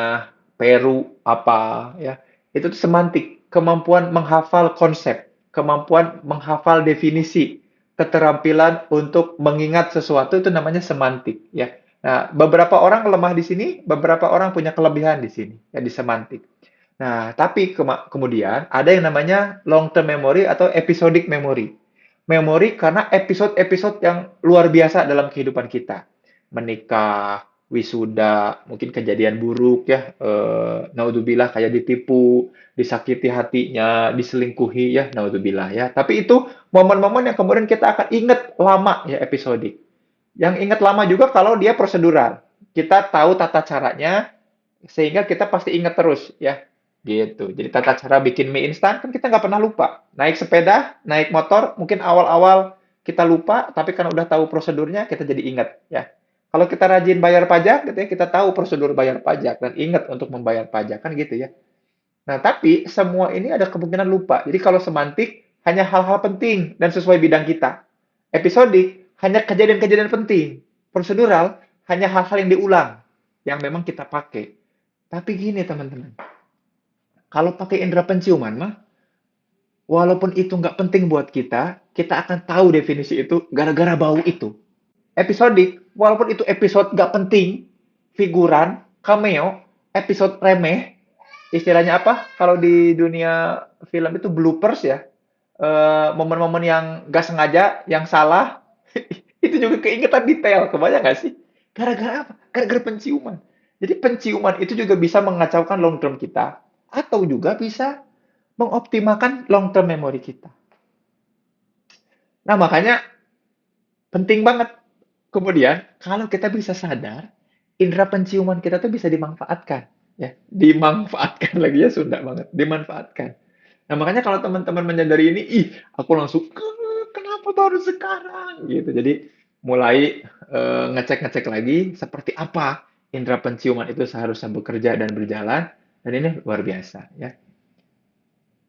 Peru apa, ya. Itu tuh semantik, kemampuan menghafal konsep, kemampuan menghafal definisi, keterampilan untuk mengingat sesuatu itu namanya semantik, ya. Nah, beberapa orang lemah di sini, beberapa orang punya kelebihan di sini, ya, di semantik. Nah, tapi kemudian ada yang namanya long term memory atau episodic memory. Memori karena episode-episode yang luar biasa dalam kehidupan kita. Menikah, wisuda, mungkin kejadian buruk, ya, naudzubillah, kayak ditipu, disakiti hatinya, diselingkuhi, ya, naudzubillah, ya. Tapi itu momen-momen yang kemudian kita akan ingat lama, ya, episodik. Yang ingat lama juga kalau dia prosedural. Kita tahu tata caranya, sehingga kita pasti ingat terus, ya. Gitu. Jadi tata cara bikin mie instan kan kita nggak pernah lupa. Naik sepeda, naik motor, mungkin awal-awal kita lupa, tapi kan udah tahu prosedurnya, kita jadi ingat, ya. Kalau kita rajin bayar pajak, gitu ya, kita tahu prosedur bayar pajak dan ingat untuk membayar pajak, kan gitu ya. Nah, tapi semua ini ada kemungkinan lupa. Jadi kalau semantik hanya hal-hal penting dan sesuai bidang kita. Episodik hanya kejadian-kejadian penting. Prosedural hanya hal-hal yang diulang, yang memang kita pakai. Tapi gini teman-teman, kalau pakai indera penciuman mah, walaupun itu nggak penting buat kita, kita akan tahu definisi itu gara-gara bau itu. Episodik, walaupun itu episode nggak penting, figuran, cameo, episode remeh, istilahnya apa? Kalau di dunia film itu bloopers, ya. Momen-momen yang nggak sengaja, yang salah, itu juga keingetan detail. Kebayang nggak sih? Gara-gara apa? Gara-gara penciuman. Jadi penciuman itu juga bisa mengacaukan long term kita, atau juga bisa mengoptimalkan long term memory kita. Nah, makanya penting banget. Kemudian, kalau kita bisa sadar, indera penciuman kita tuh bisa dimanfaatkan. Ya, dimanfaatkan lagi, ya, Sunda banget, dimanfaatkan. Nah, makanya kalau teman-teman menyadari ini, ih, aku langsung, kenapa baru sekarang? Gitu. Jadi, mulai ngecek-ngecek lagi, seperti apa indera penciuman itu seharusnya bekerja dan berjalan. Dan ini luar biasa, ya.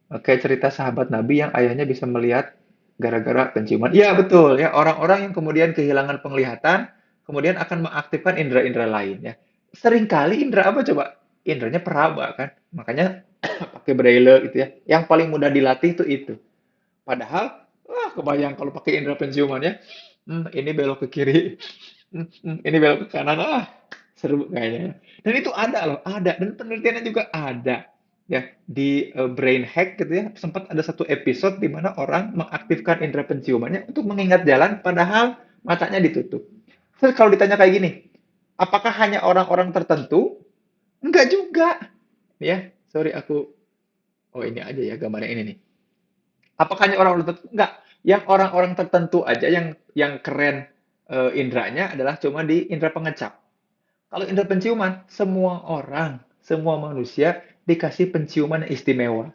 Oke, cerita sahabat Nabi yang ayahnya bisa melihat gara-gara penciuman. Iya, betul, ya. Orang-orang yang kemudian kehilangan penglihatan, kemudian akan mengaktifkan indera-indera lain, ya. Seringkali indera apa coba? Inderanya peraba, kan. Makanya pakai braille gitu, ya. Yang paling mudah dilatih itu. Padahal, wah, kebayang kalau pakai indera penciuman, ya. Ini belok ke kiri, ini belok ke kanan, seru kayaknya. Dan itu ada loh, ada. Dan penelitiannya juga ada. Ya, di Brain Hack gitu, ya, sempat ada satu episode di mana orang mengaktifkan indera penciumannya untuk mengingat jalan padahal matanya ditutup. Terus kalau ditanya kayak gini, apakah hanya orang-orang tertentu? Enggak juga. Ya, sorry aku, oh ini aja ya gambarnya ini nih. Apakah hanya orang-orang tertentu? Enggak. Yang orang-orang tertentu aja yang keren inderanya adalah cuma di indera pengecap. Kalau indera penciuman, semua orang, semua manusia dikasih penciuman yang istimewa.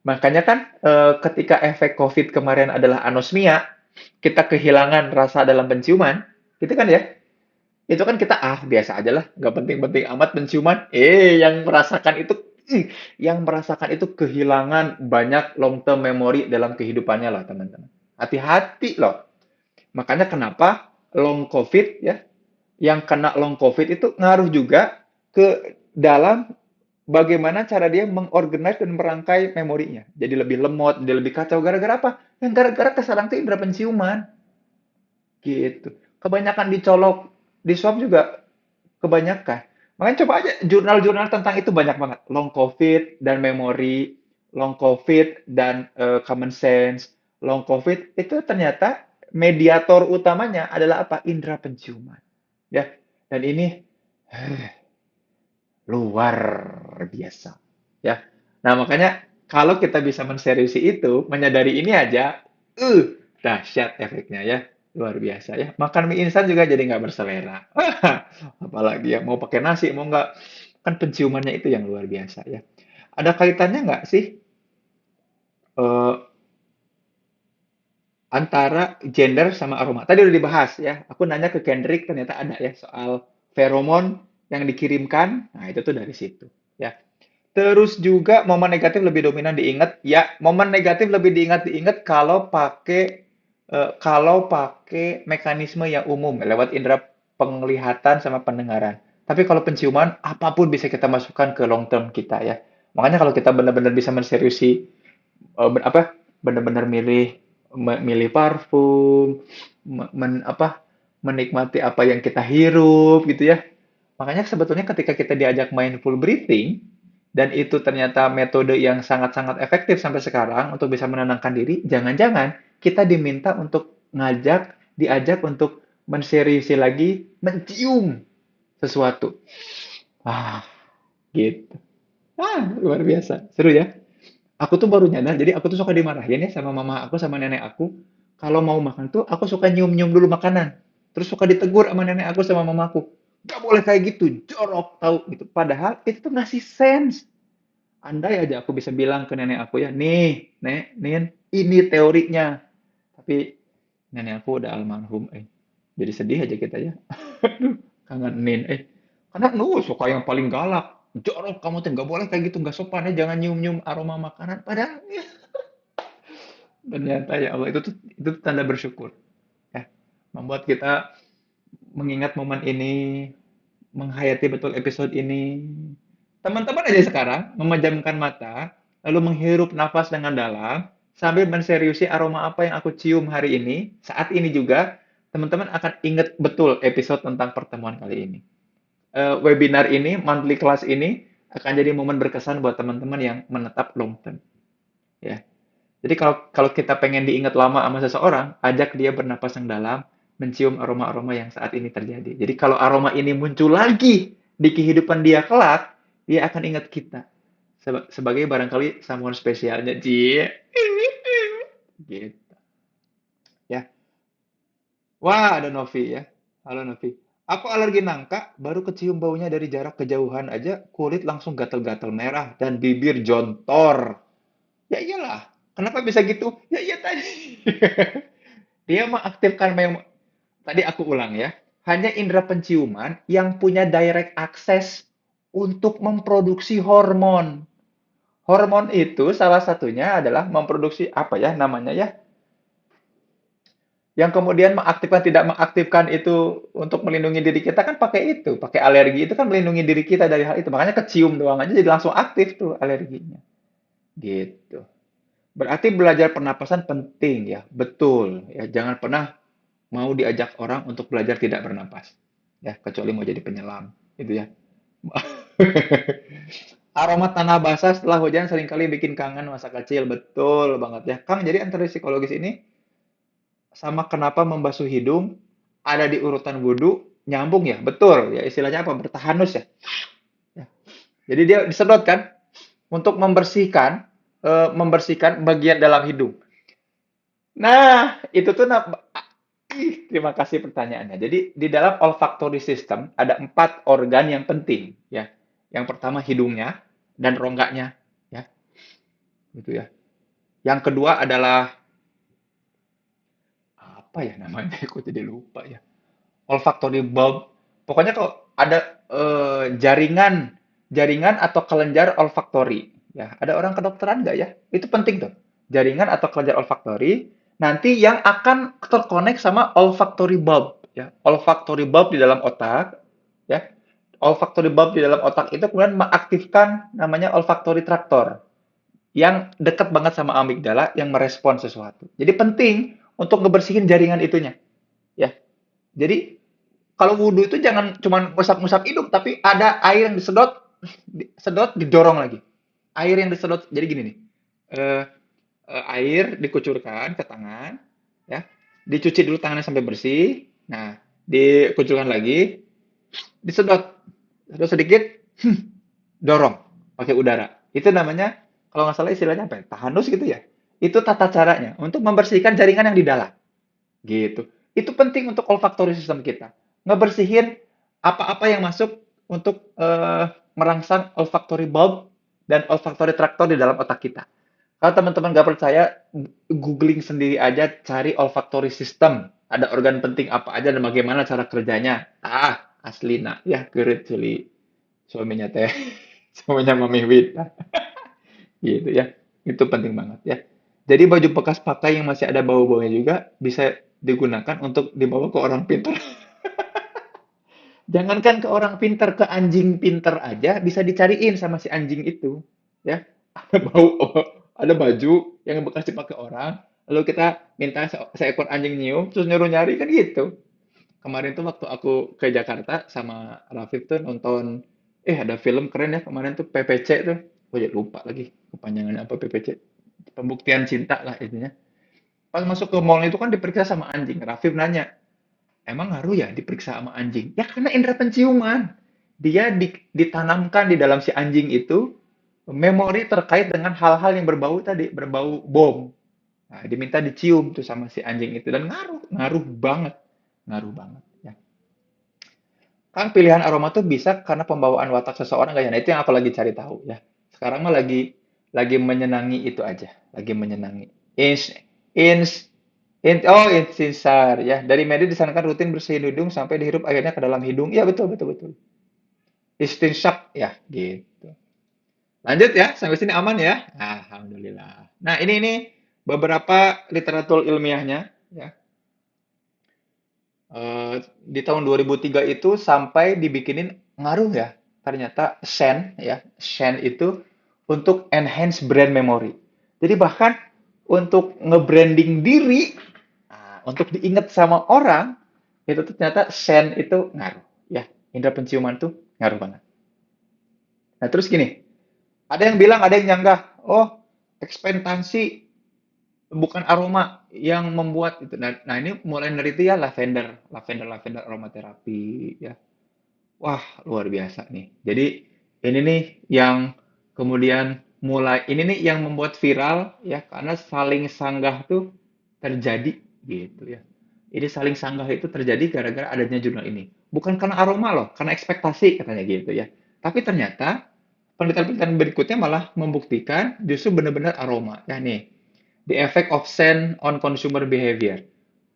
Makanya kan ketika efek COVID kemarin adalah anosmia, kita kehilangan rasa dalam penciuman, gitu kan ya? Itu kan kita biasa aja lah, nggak penting-penting amat penciuman. Yang merasakan itu, yang merasakan itu kehilangan banyak long term memory dalam kehidupannya lah teman-teman. Hati-hati loh. Makanya kenapa long COVID, ya, yang kena long COVID itu ngaruh juga ke dalam bagaimana cara dia mengorganize dan merangkai memorinya. Jadi lebih lemot, dia lebih kacau. Gara-gara apa? Yang gara-gara kesalahan itu indera penciuman. Gitu. Kebanyakan dicolok, di swab juga kebanyakan. Makanya coba aja jurnal-jurnal tentang itu banyak banget. Long COVID dan memori, long COVID dan common sense, long COVID itu ternyata mediator utamanya adalah apa? Indera penciuman. Ya, dan ini luar biasa. Ya. Nah, makanya kalau kita bisa menseriusi itu, menyadari ini aja, uh, dahsyat efeknya, ya. Luar biasa, ya. Makan mie instan juga jadi nggak berselera. Apalagi ya, mau pakai nasi, mau nggak. Kan penciumannya itu yang luar biasa, ya. Ada kaitannya nggak sih eh, antara gender sama aroma? Tadi udah dibahas, ya. Aku nanya ke Kendrick, ternyata ada ya soal feromon yang dikirimkan, nah itu tuh dari situ, ya. Terus juga momen negatif lebih dominan diingat, ya, momen negatif lebih diingat kalau pakai mekanisme yang umum lewat indera penglihatan sama pendengaran. Tapi kalau penciuman, apapun bisa kita masukkan ke long term kita ya. Makanya kalau kita benar-benar bisa menseriusi apa benar-benar milih parfum, menikmati apa yang kita hirup gitu ya. Makanya sebetulnya ketika kita diajak mindful breathing dan itu ternyata metode yang sangat-sangat efektif sampai sekarang untuk bisa menenangkan diri, jangan-jangan kita diajak untuk menseriusi lagi, mencium sesuatu. Ah, gitu. Luar biasa. Seru ya. Aku tuh baru nyadar, jadi aku tuh suka dimarahin ya sama mama aku sama nenek aku. Kalau mau makan tuh aku suka nyium-nyium dulu makanan. Terus suka ditegur sama nenek aku sama mamaku. Gak boleh kayak gitu, jorok tahu gitu. Padahal itu tuh ngasih sense. Andai aja aku bisa bilang ke nenek aku ya, nih, nek, nin, ini teorinya. Tapi nenek aku udah almarhum, jadi sedih aja kita ya. Aduh, kangenin, karena suka yang paling galak. Jorok kamu tuh nggak boleh kayak gitu, nggak sopan ya, jangan nyium-nyium aroma makanan. Padahal ya, ternyata ya Allah itu tanda bersyukur ya. Membuat kita mengingat momen ini, menghayati betul episode ini. Teman-teman aja sekarang memejamkan mata, lalu menghirup nafas dengan dalam, sambil menseriusi aroma apa yang aku cium hari ini. Saat ini juga, teman-teman akan ingat betul episode tentang pertemuan kali ini. Webinar ini, monthly class ini, akan jadi momen berkesan buat teman-teman yang menetap long term. Ya. Jadi kalau kita pengen diingat lama sama seseorang, ajak dia bernapas yang dalam, mencium aroma-aroma yang saat ini terjadi. Jadi kalau aroma ini muncul lagi di kehidupan dia kelak, dia akan ingat kita sebagai barangkali someone spesialnya, Cie. Gitu. Ya. Wah, ada Novi ya. Halo Novi. Aku alergi nangka, baru kecium baunya dari jarak kejauhan aja, kulit langsung gatal-gatal merah dan bibir jontor. Ya iyalah. Kenapa bisa gitu? Ya iya tadi. Dia mengaktifkan tadi aku ulang ya. Hanya indera penciuman yang punya direct access untuk memproduksi hormon. Hormon itu salah satunya adalah memproduksi apa ya namanya ya? Yang kemudian mengaktifkan tidak mengaktifkan itu untuk melindungi diri kita kan pakai itu, pakai alergi itu kan melindungi diri kita dari hal itu. Makanya kecium doang aja jadi langsung aktif tuh alerginya. Gitu. Berarti belajar pernapasan penting ya, betul. Ya, jangan pernah mau diajak orang untuk belajar tidak bernapas. Ya, kecuali mau jadi penyelam, itu ya. Aroma tanah basah setelah hujan seringkali bikin kangen masa kecil, betul banget ya. Kang, jadi antara psikologis ini sama kenapa membasuh hidung ada di urutan wudhu nyambung ya, betul ya. Istilahnya apa? Bertahanus ya. Ya. Jadi dia disedot kan untuk membersihkan bagian dalam hidung. Nah, itu tuh terima kasih pertanyaannya. Jadi di dalam olfactory system ada 4 organ yang penting ya. Yang pertama hidungnya dan rongganya ya, gitu ya. Yang kedua adalah apa ya namanya? Kok jadi lupa ya. Olfactory bulb. Pokoknya kalau ada jaringan jaringan atau kelenjar olfactory ya. Ada orang kedokteran nggak ya? Itu penting tuh. Jaringan atau kelenjar olfactory nanti yang akan terkonek sama olfactory bulb ya. Olfactory bulb di dalam otak ya. Olfactory bulb di dalam otak itu kemudian mengaktifkan namanya olfactory tractor yang dekat banget sama amigdala yang merespon sesuatu. Jadi penting untuk ngebersihin jaringan itunya ya. Jadi kalau wudhu itu jangan cuma ngusap-ngusap hidung, tapi ada air yang sedot didorong lagi. Air yang disedot, jadi gini nih, eh, air dikucurkan ke tangan, ya, dicuci dulu tangannya sampai bersih. Nah, dikucurkan lagi, disedot, sedot sedikit, dorong pakai udara. Itu namanya, kalau nggak salah istilahnya apa ya? Tahanus gitu ya. Itu tata caranya untuk membersihkan jaringan yang di dalam. Gitu. Itu penting untuk olfactory system kita. Ngebersihin apa-apa yang masuk untuk merangsang olfactory bulb dan olfactory tractor di dalam otak kita. Kalau teman-teman nggak percaya, googling sendiri aja, cari olfactory system. Ada organ penting apa aja dan bagaimana cara kerjanya. Aslina ya gerit culi suaminya teh suaminya Mami Wita gitu ya. Itu penting banget ya. Jadi baju bekas pakai yang masih ada bau-baunya juga bisa digunakan untuk dibawa ke orang pintar. Jangankan ke orang pintar, ke anjing pintar aja bisa dicariin sama si anjing itu. Ya, ada ada baju yang bekas dipakai orang, lalu kita minta seekor anjing nyium, terus nyuruh nyari kan gitu. Kemarin tuh waktu aku ke Jakarta sama Rafif tuh nonton, ada film keren ya kemarin tuh PPC tuh. Oh ya lupa lagi kepanjangannya apa PPC. Pembuktian cinta lah intinya. Pas masuk ke mall itu kan diperiksa sama anjing. Rafif nanya, emang ngaruh ya diperiksa sama anjing? Ya karena indera penciuman. Dia ditanamkan di dalam si anjing itu memori terkait dengan hal-hal yang berbau tadi, berbau bom. Nah, diminta dicium tuh sama si anjing itu dan ngaruh banget, ngaruh banget ya. Kan pilihan aroma tuh bisa karena pembawaan watak seseorang kayak nah itu yang aku lagi cari tahu ya. Sekarang mah lagi menyenangi itu aja, lagi menyenangi. Ins ins insinsar ya. Dari media disarankan rutin bersihin hidung sampai dihirup airnya ke dalam hidung. Iya betul betul betul. Istinsyak ya gitu. Lanjut ya, sampai sini aman ya. Alhamdulillah. Nah, ini beberapa literatur ilmiahnya ya. Di tahun 2003 itu sampai dibikinin ngaruh ya. Ternyata Shen ya, Shen itu untuk enhance brand memory. Jadi bahkan untuk nge-branding diri, untuk diingat sama orang, itu tuh ternyata Shen itu ngaruh ya. Indra penciuman tuh ngaruh banget. Nah, terus gini, ada yang bilang, ada yang nyanggah, oh, ekspektasi bukan aroma yang membuat itu. Nah, ini mulai neliti ya lavender aromaterapi ya. Wah, luar biasa nih. Jadi ini nih yang kemudian ini nih yang membuat viral ya karena saling sanggah tuh terjadi gitu ya. Ini saling sanggah itu terjadi gara-gara adanya jurnal ini. Bukan karena aroma loh, karena ekspektasi katanya gitu ya. Tapi ternyata penelitian-penelitian berikutnya malah membuktikan justru benar-benar aroma. Ya nih, the effect of scent on consumer behavior.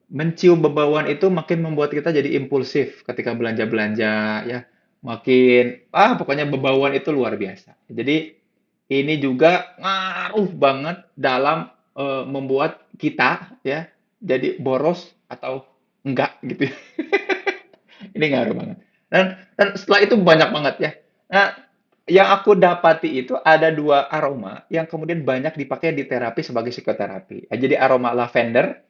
Mencium bebauan itu makin membuat kita jadi impulsif ketika belanja-belanja ya. Makin pokoknya bebauan itu luar biasa. Jadi ini juga ngaruh banget dalam membuat kita ya jadi boros atau enggak gitu. Ini ngaruh banget. Dan setelah itu banyak banget ya. Nah, yang aku dapati itu ada dua aroma yang kemudian banyak dipakai di terapi sebagai psikoterapi. Ya, jadi aroma lavender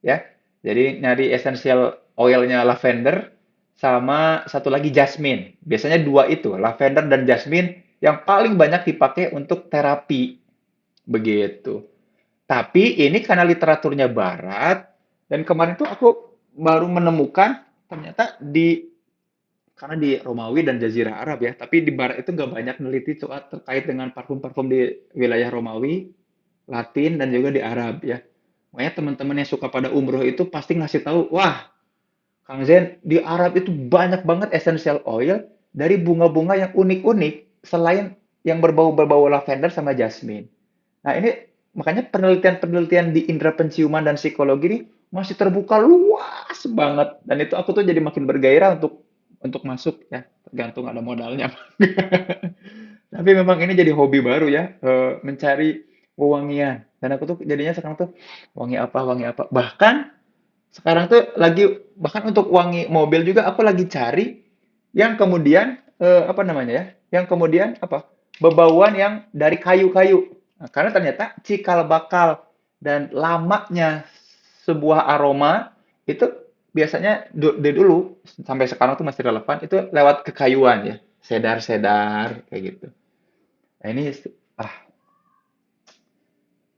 ya. Jadi nyari essential oilnya lavender sama satu lagi jasmine. Biasanya dua itu, lavender dan jasmine yang paling banyak dipakai untuk terapi. Begitu. Tapi ini karena literaturnya barat dan kemarin tuh aku baru menemukan ternyata karena di Romawi dan Jazirah Arab ya, tapi di barat itu nggak banyak neliti soal terkait dengan parfum-parfum di wilayah Romawi, Latin dan juga di Arab ya. Makanya teman-teman yang suka pada umroh itu pasti ngasih tahu, wah, Kang Zen, di Arab itu banyak banget essential oil dari bunga-bunga yang unik-unik selain yang berbau-berbau lavender sama jasmine. Nah, ini makanya penelitian-penelitian di indera penciuman dan psikologi ini masih terbuka luas banget dan itu aku tuh jadi makin bergairah untuk masuk ya, tergantung ada modalnya. Tapi memang ini jadi hobi baru ya, mencari wewangian. Dan aku tuh jadinya sekarang tuh wangi apa. Bahkan sekarang tuh bahkan untuk wangi mobil juga aku lagi cari yang kemudian apa namanya ya? Yang kemudian apa? Bebauan yang dari kayu-kayu. Nah, karena ternyata cikal bakal dan lamanya sebuah aroma itu biasanya dari dulu sampai sekarang tuh masih relevan itu lewat kekayuan ya, sedar-sedar kayak gitu. Nah, ini ah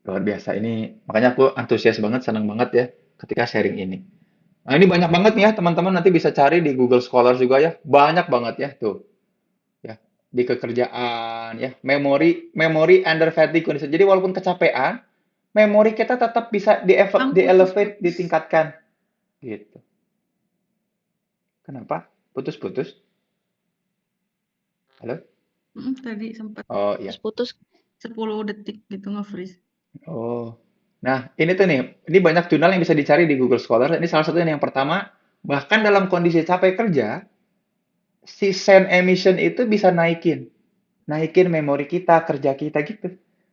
luar biasa ini. Makanya aku antusias banget, senang banget ya ketika sharing ini. Nah, ini banyak banget nih ya, teman-teman nanti bisa cari di Google Scholar juga ya. Banyak banget ya tuh. Ya, di kekerjaan ya, memori under fatigue condition. Jadi walaupun kecapean, memori kita tetap bisa Bang, di-elevate, putus-putus. ditingkatkan gitu. Kenapa? Putus-putus? Halo? Tadi sempat Oh iya. Putus-putus. 10 detik gitu nge-freeze. Oh. Nah, ini tuh nih, ini banyak jurnal yang bisa dicari di Google Scholar. Ini salah satunya yang pertama, bahkan dalam kondisi capek kerja, si scent emission itu bisa naikin memori kita, kerja kita gitu.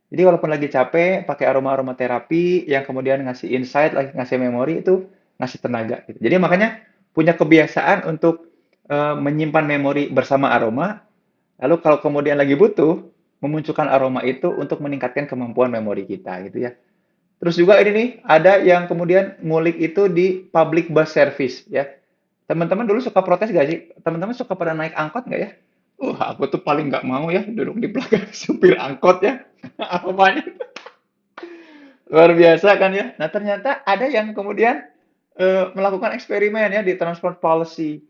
Jadi walaupun lagi capek, pakai aroma-aroma terapi yang kemudian ngasih insight, lagi ngasih memori itu ngasih tenaga gitu. Jadi makanya punya kebiasaan untuk menyimpan memori bersama aroma, lalu kalau kemudian lagi butuh, memunculkan aroma itu untuk meningkatkan kemampuan memori kita gitu ya. Terus juga ini nih, ada yang kemudian ngulik itu di public bus service ya. Teman-teman dulu suka protes gak sih? Teman-teman suka pada naik angkot nggak ya? Aku tuh paling nggak mau ya duduk di belakang supir angkot ya. Aromanya luar biasa kan ya. Nah ternyata ada yang kemudian melakukan eksperimen ya di transport policy.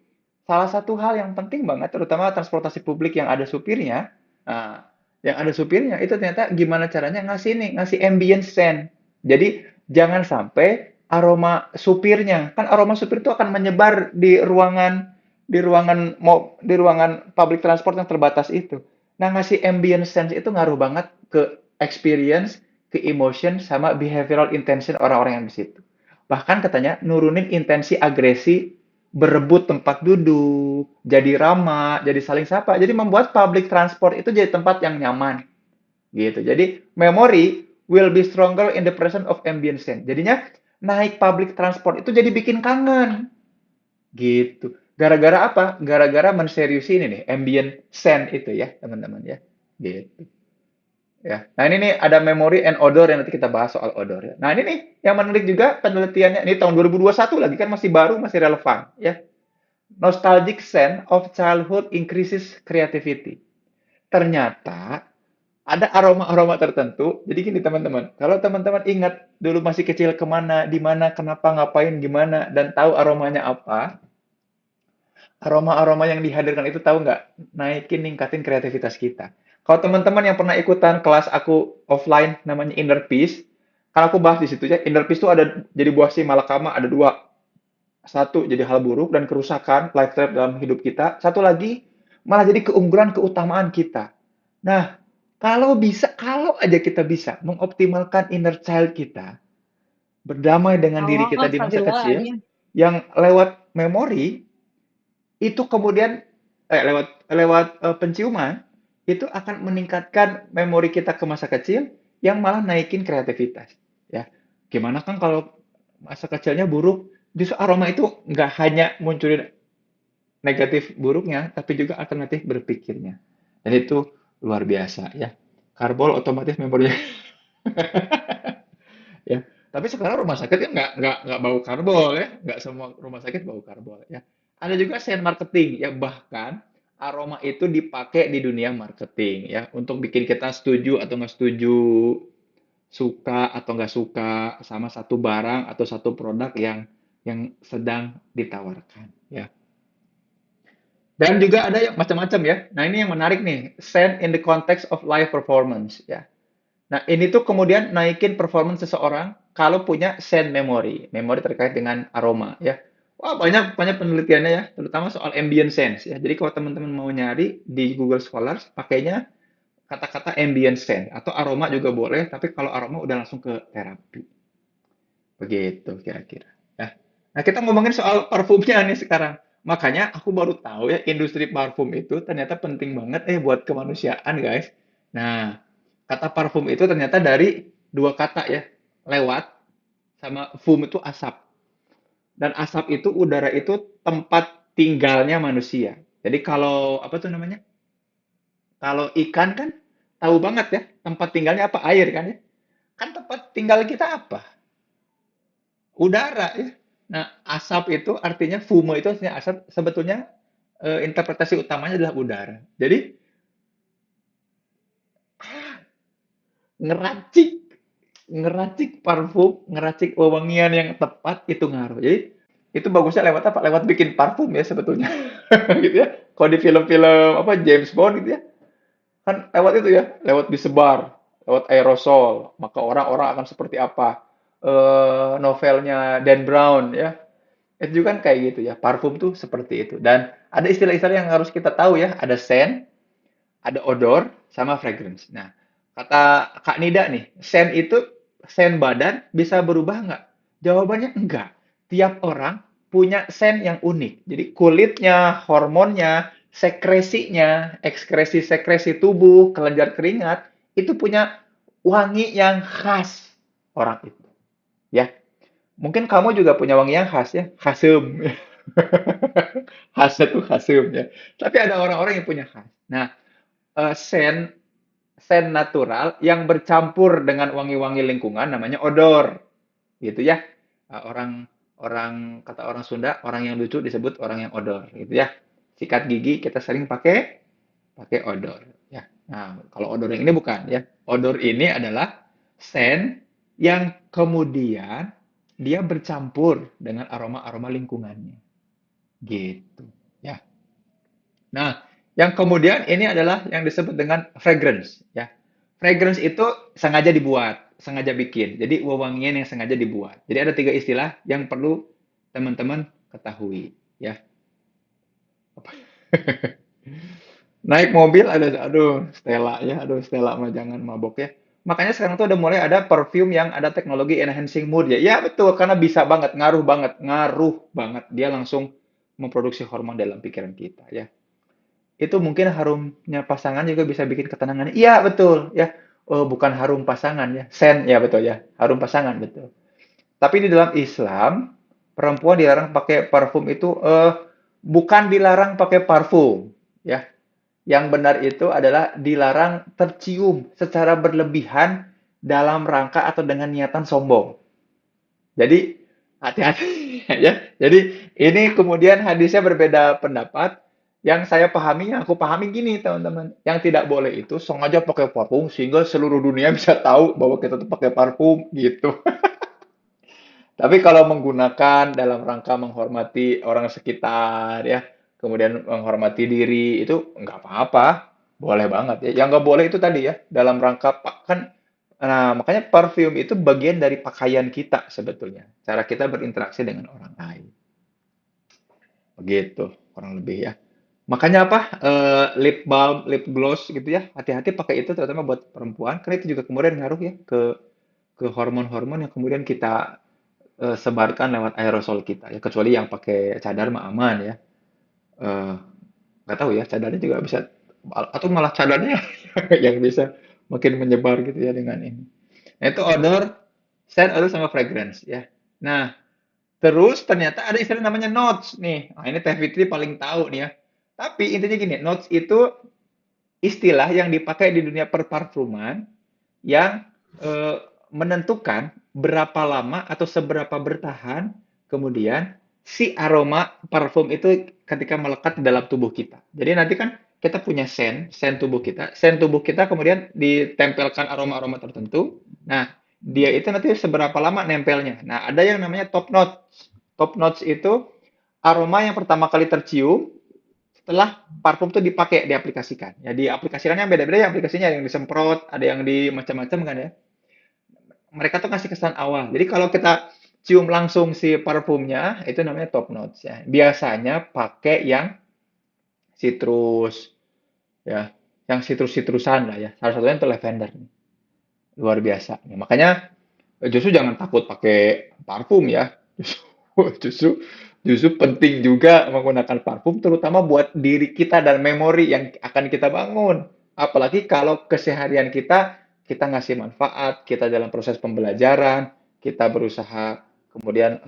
Salah satu hal yang penting banget, terutama transportasi publik yang ada supirnya, nah, yang ada supirnya itu ternyata gimana caranya ngasih ambient scent. Jadi jangan sampai aroma supirnya, kan aroma supir itu akan menyebar di ruangan public transport yang terbatas itu. Nah, ngasih ambient scent itu ngaruh banget ke experience, ke emotion, sama behavioral intention orang-orang yang di situ. Bahkan katanya nurunin intensi agresi berebut tempat duduk, jadi ramah, jadi saling sapa. Jadi membuat public transport itu jadi tempat yang nyaman gitu. Jadi memory will be stronger in the presence of ambient scent. Jadinya naik public transport itu jadi bikin kangen gitu. Gara-gara apa? Gara-gara menseriusi ini nih ambient scent itu ya, teman-teman ya. Gitu. Ya. Nah, ini nih ada memory and odor yang nanti kita bahas soal odor ya. Nah, ini nih yang menarik juga penelitiannya. Ini tahun 2021 lagi kan masih baru, masih relevan ya. Nostalgic scent of childhood increases creativity. Ternyata ada aroma-aroma tertentu. Jadi gini teman-teman, kalau teman-teman ingat dulu masih kecil kemana, di mana, kenapa, ngapain, gimana, dan tahu aromanya apa, aroma-aroma yang dihadirkan itu tahu nggak? Ningkatin kreativitas kita. Kalau teman-teman yang pernah ikutan kelas aku offline namanya Inner Peace, kan aku bahas di situ ya, Inner Peace itu ada jadi buah si malakama, ada dua. Satu jadi hal buruk dan kerusakan lifestyle dalam hidup kita. Satu lagi malah jadi keunggulan keutamaan kita. Nah, kalau aja kita bisa mengoptimalkan inner child kita, berdamai dengan diri Oh, kita di masa Fadila, kecil, iya. yang lewat memori itu kemudian lewat lewat penciuman itu akan meningkatkan memori kita ke masa kecil yang malah naikin kreativitas ya. Gimana kan kalau masa kecilnya buruk, justru aroma itu nggak hanya munculin negatif buruknya, tapi juga alternatif berpikirnya. Dan itu luar biasa ya. Karbol otomatis memorinya ya. Tapi sekarang rumah sakit kan nggak bau karbol ya, nggak semua rumah sakit bau karbol ya. Ada juga scent marketing ya, bahkan aroma itu dipakai di dunia marketing ya untuk bikin kita setuju atau nggak setuju, suka atau nggak suka sama satu barang atau satu produk yang sedang ditawarkan ya. Dan juga ada yang macam-macam ya. Nah, ini yang menarik nih, scent in the context of live performance ya. Nah, ini tuh kemudian naikin performance seseorang kalau punya scent memory, memori terkait dengan aroma ya. Wah, banyak banyak penelitiannya ya, terutama soal ambient sense ya. Jadi kalau teman-teman mau nyari di Google Scholars, pakainya kata-kata ambient sense atau aroma juga boleh, tapi kalau aroma udah langsung ke terapi. Begitu kira-kira ya. Nah, kita ngomongin soal parfumnya nih sekarang. Makanya aku baru tahu ya industri parfum itu ternyata penting banget buat kemanusiaan, guys. Nah, kata parfum itu ternyata dari dua kata ya, lewat sama fum itu asap. Dan asap itu udara itu tempat tinggalnya manusia. Jadi kalau apa tuh namanya? Kalau ikan kan tahu banget ya tempat tinggalnya apa, air kan ya. Kan tempat tinggal kita apa? Udara ya. Nah, asap itu artinya fume itu artinya asap, sebetulnya interpretasi utamanya adalah udara. Jadi ngeracik ngeracik parfum, ngeracik wewangian yang tepat itu ngaruh. Jadi itu bagusnya lewat apa? Lewat bikin parfum ya sebetulnya. Gitu ya. Kalau di film-film apa James Bond gitu ya, kan lewat itu ya, lewat disebar, lewat aerosol. Maka orang-orang akan seperti apa? Novelnya Dan Brown ya. Itu juga kan kayak gitu ya. Parfum tuh seperti itu. Dan ada istilah-istilah yang harus kita tahu ya. Ada scent, ada odor, sama fragrance. Nah, kata Kak Nida nih, scent badan bisa berubah nggak? Jawabannya enggak. Tiap orang punya scent yang unik. Jadi kulitnya, hormonnya, sekresinya, sekresi tubuh, kelenjar keringat itu punya wangi yang khas orang itu, ya. Mungkin kamu juga punya wangi yang khas ya, khasem. Khasnya tuh khasem ya. Tapi ada orang-orang yang punya khas. Nah, sen sen natural yang bercampur dengan wangi-wangi lingkungan namanya odor, gitu ya. Orang orang kata orang Sunda, orang yang lucu disebut orang yang odor, gitu ya. Sikat gigi kita sering pakai pakai odor, ya. Nah, kalau odor yang ini bukan ya. Odor ini adalah sen yang kemudian dia bercampur dengan aroma-aroma lingkungannya, gitu ya. Nah, yang kemudian ini adalah yang disebut dengan fragrance ya. Fragrance itu sengaja dibuat, sengaja bikin. Jadi wewangian yang sengaja dibuat. Jadi ada tiga istilah yang perlu teman-teman ketahui ya. Naik mobil ada, aduh Stella ya, aduh Stella mah jangan mabok ya. Makanya sekarang tuh udah mulai ada perfume yang ada teknologi enhancing mood ya. Ya betul, karena bisa banget, ngaruh banget. Dia langsung memproduksi hormon dalam pikiran kita ya. Itu mungkin harumnya pasangan juga bisa bikin ketenangan. Iya betul ya. Oh, bukan harum pasangan ya, sen ya betul ya, harum pasangan betul. Tapi di dalam Islam perempuan dilarang pakai parfum itu bukan dilarang pakai parfum ya. Yang benar itu adalah dilarang tercium secara berlebihan dalam rangka atau dengan niatan sombong. Jadi hati-hati ya. Jadi ini kemudian hadisnya berbeda pendapat. Yang saya pahami, yang aku pahami gini teman-teman. Yang tidak boleh itu sengaja pakai parfum sehingga seluruh dunia bisa tahu bahwa kita tuh pakai parfum gitu. Tapi kalau menggunakan dalam rangka menghormati orang sekitar ya, kemudian menghormati diri itu nggak apa-apa, boleh banget ya. Yang nggak boleh itu tadi ya, dalam rangka kan, nah makanya parfum itu bagian dari pakaian kita sebetulnya, cara kita berinteraksi dengan orang lain, begitu kurang lebih ya. Makanya apa, lip balm, lip gloss gitu ya, hati-hati pakai itu terutama buat perempuan, karena itu juga kemudian ngaruh ya ke hormon-hormon yang kemudian kita sebarkan lewat aerosol kita ya, kecuali yang pakai cadar mah aman ya. Eh, nggak tahu ya, cadarnya juga bisa atau malah cadarnya yang bisa makin menyebar gitu ya dengan ini. Nah, itu odor, scent, odor sama fragrance ya. Nah, terus ternyata ada istilah namanya notes nih. Nah, ini Teh Fitri paling tahu nih ya. Tapi intinya gini, notes itu istilah yang dipakai di dunia perparfuman yang menentukan berapa lama atau seberapa bertahan kemudian si aroma parfum itu ketika melekat di dalam tubuh kita. Jadi nanti kan kita punya sen tubuh kita kemudian ditempelkan aroma-aroma tertentu. Nah, dia itu nanti seberapa lama nempelnya. Nah, ada yang namanya top notes. Top notes itu aroma yang pertama kali tercium setelah parfum itu dipakai, diaplikasikan. Ya, diaplikasikannya beda-beda ya aplikasinya, ada yang disemprot, ada yang di macam-macam kan ya. Mereka tuh kasih kesan awal. Jadi kalau kita cium langsung si parfumnya, itu namanya top notes ya. Biasanya pakai yang citrus ya, yang citrus-citrusan lah ya. Salah satunya itu lavender. Luar biasa. Ya, makanya justru jangan takut pakai parfum ya. Justru justru penting juga menggunakan parfum terutama buat diri kita dan memori yang akan kita bangun. Apalagi kalau keseharian kita ngasih manfaat, kita dalam proses pembelajaran, kita berusaha kemudian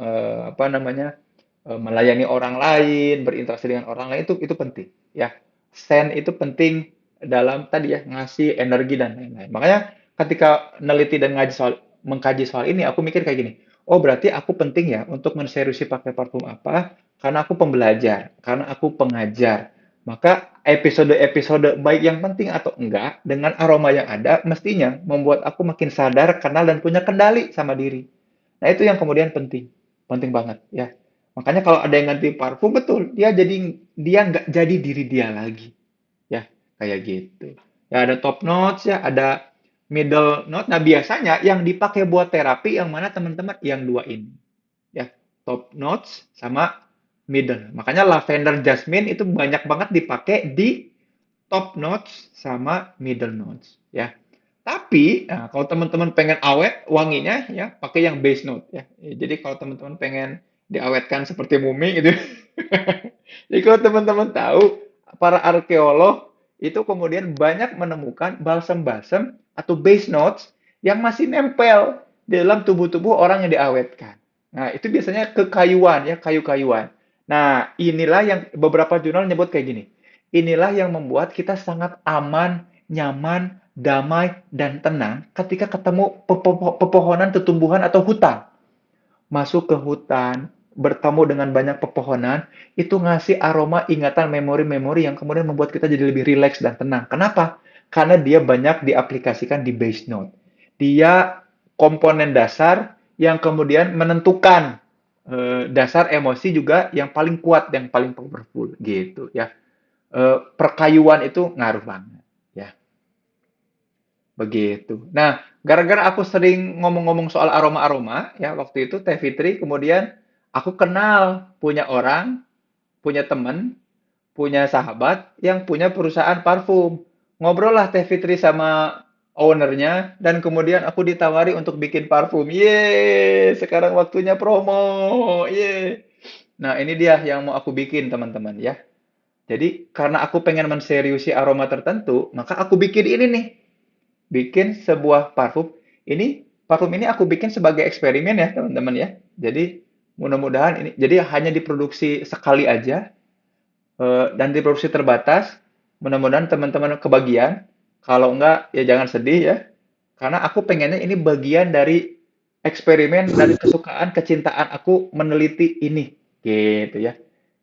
apa namanya? Melayani orang lain, berinteraksi dengan orang lain itu penting ya. Sen itu penting dalam tadi ya ngasih energi dan lain-lain. Makanya ketika neliti dan mengkaji soal ini aku mikir kayak gini. Oh, berarti aku penting ya untuk menseriusi pakai parfum apa? Karena aku pembelajar, karena aku pengajar. Maka episode-episode baik yang penting atau enggak dengan aroma yang ada mestinya membuat aku makin sadar, kenal dan punya kendali sama diri. Nah, itu yang kemudian penting. Penting banget ya. Makanya kalau ada yang ganti parfum betul, dia nggak jadi diri dia lagi. Ya, kayak gitu. Ya ada top notes ya, ada middle note. Nah, biasanya yang dipakai buat terapi yang mana teman-teman? Yang dua ini. Ya, top notes sama middle. Makanya lavender jasmine itu banyak banget dipakai di top notes sama middle notes ya. Tapi kalau teman-teman pengen awet wanginya ya pakai yang base note ya. Jadi kalau teman-teman pengen diawetkan seperti mumi gitu. Jadi kalau teman-teman tahu para arkeolog itu kemudian banyak menemukan balsam-balsam atau base notes yang masih nempel di dalam tubuh-tubuh orang yang diawetkan. Nah, itu biasanya kekayuan ya, kayu-kayuan. Nah, inilah yang beberapa jurnal nyebut kayak gini. Inilah yang membuat kita sangat aman, nyaman, damai, dan tenang ketika ketemu pepohonan, tumbuhan atau hutan. Masuk ke hutan, bertemu dengan banyak pepohonan, itu ngasih aroma ingatan memori-memori yang kemudian membuat kita jadi lebih rileks dan tenang. Kenapa? Karena dia banyak diaplikasikan di base note. Dia komponen dasar yang kemudian menentukan dasar emosi juga yang paling kuat, yang paling powerful gitu ya. Perkayuan itu ngaruh banget ya. Begitu. Nah, gara-gara aku sering ngomong-ngomong soal aroma-aroma, ya waktu itu Teh Fitri, kemudian aku kenal punya orang, punya temen, punya sahabat yang punya perusahaan parfum. Ngobrol lah Teh Fitri sama ownernya, dan kemudian aku ditawari untuk bikin parfum. Yeay, sekarang waktunya promo. Yeay. Nah, ini dia yang mau aku bikin, teman-teman ya. Jadi, karena aku pengen menseriusi aroma tertentu, maka aku bikin ini nih, bikin sebuah parfum. Parfum ini aku bikin sebagai eksperimen ya, teman-teman ya. Jadi mudah-mudahan ini jadi hanya diproduksi sekali aja dan diproduksi terbatas. Mudah-mudahan teman-teman kebagian. Kalau enggak ya jangan sedih ya. Karena aku pengennya ini bagian dari eksperimen dari kesukaan, kecintaan aku meneliti ini gitu ya.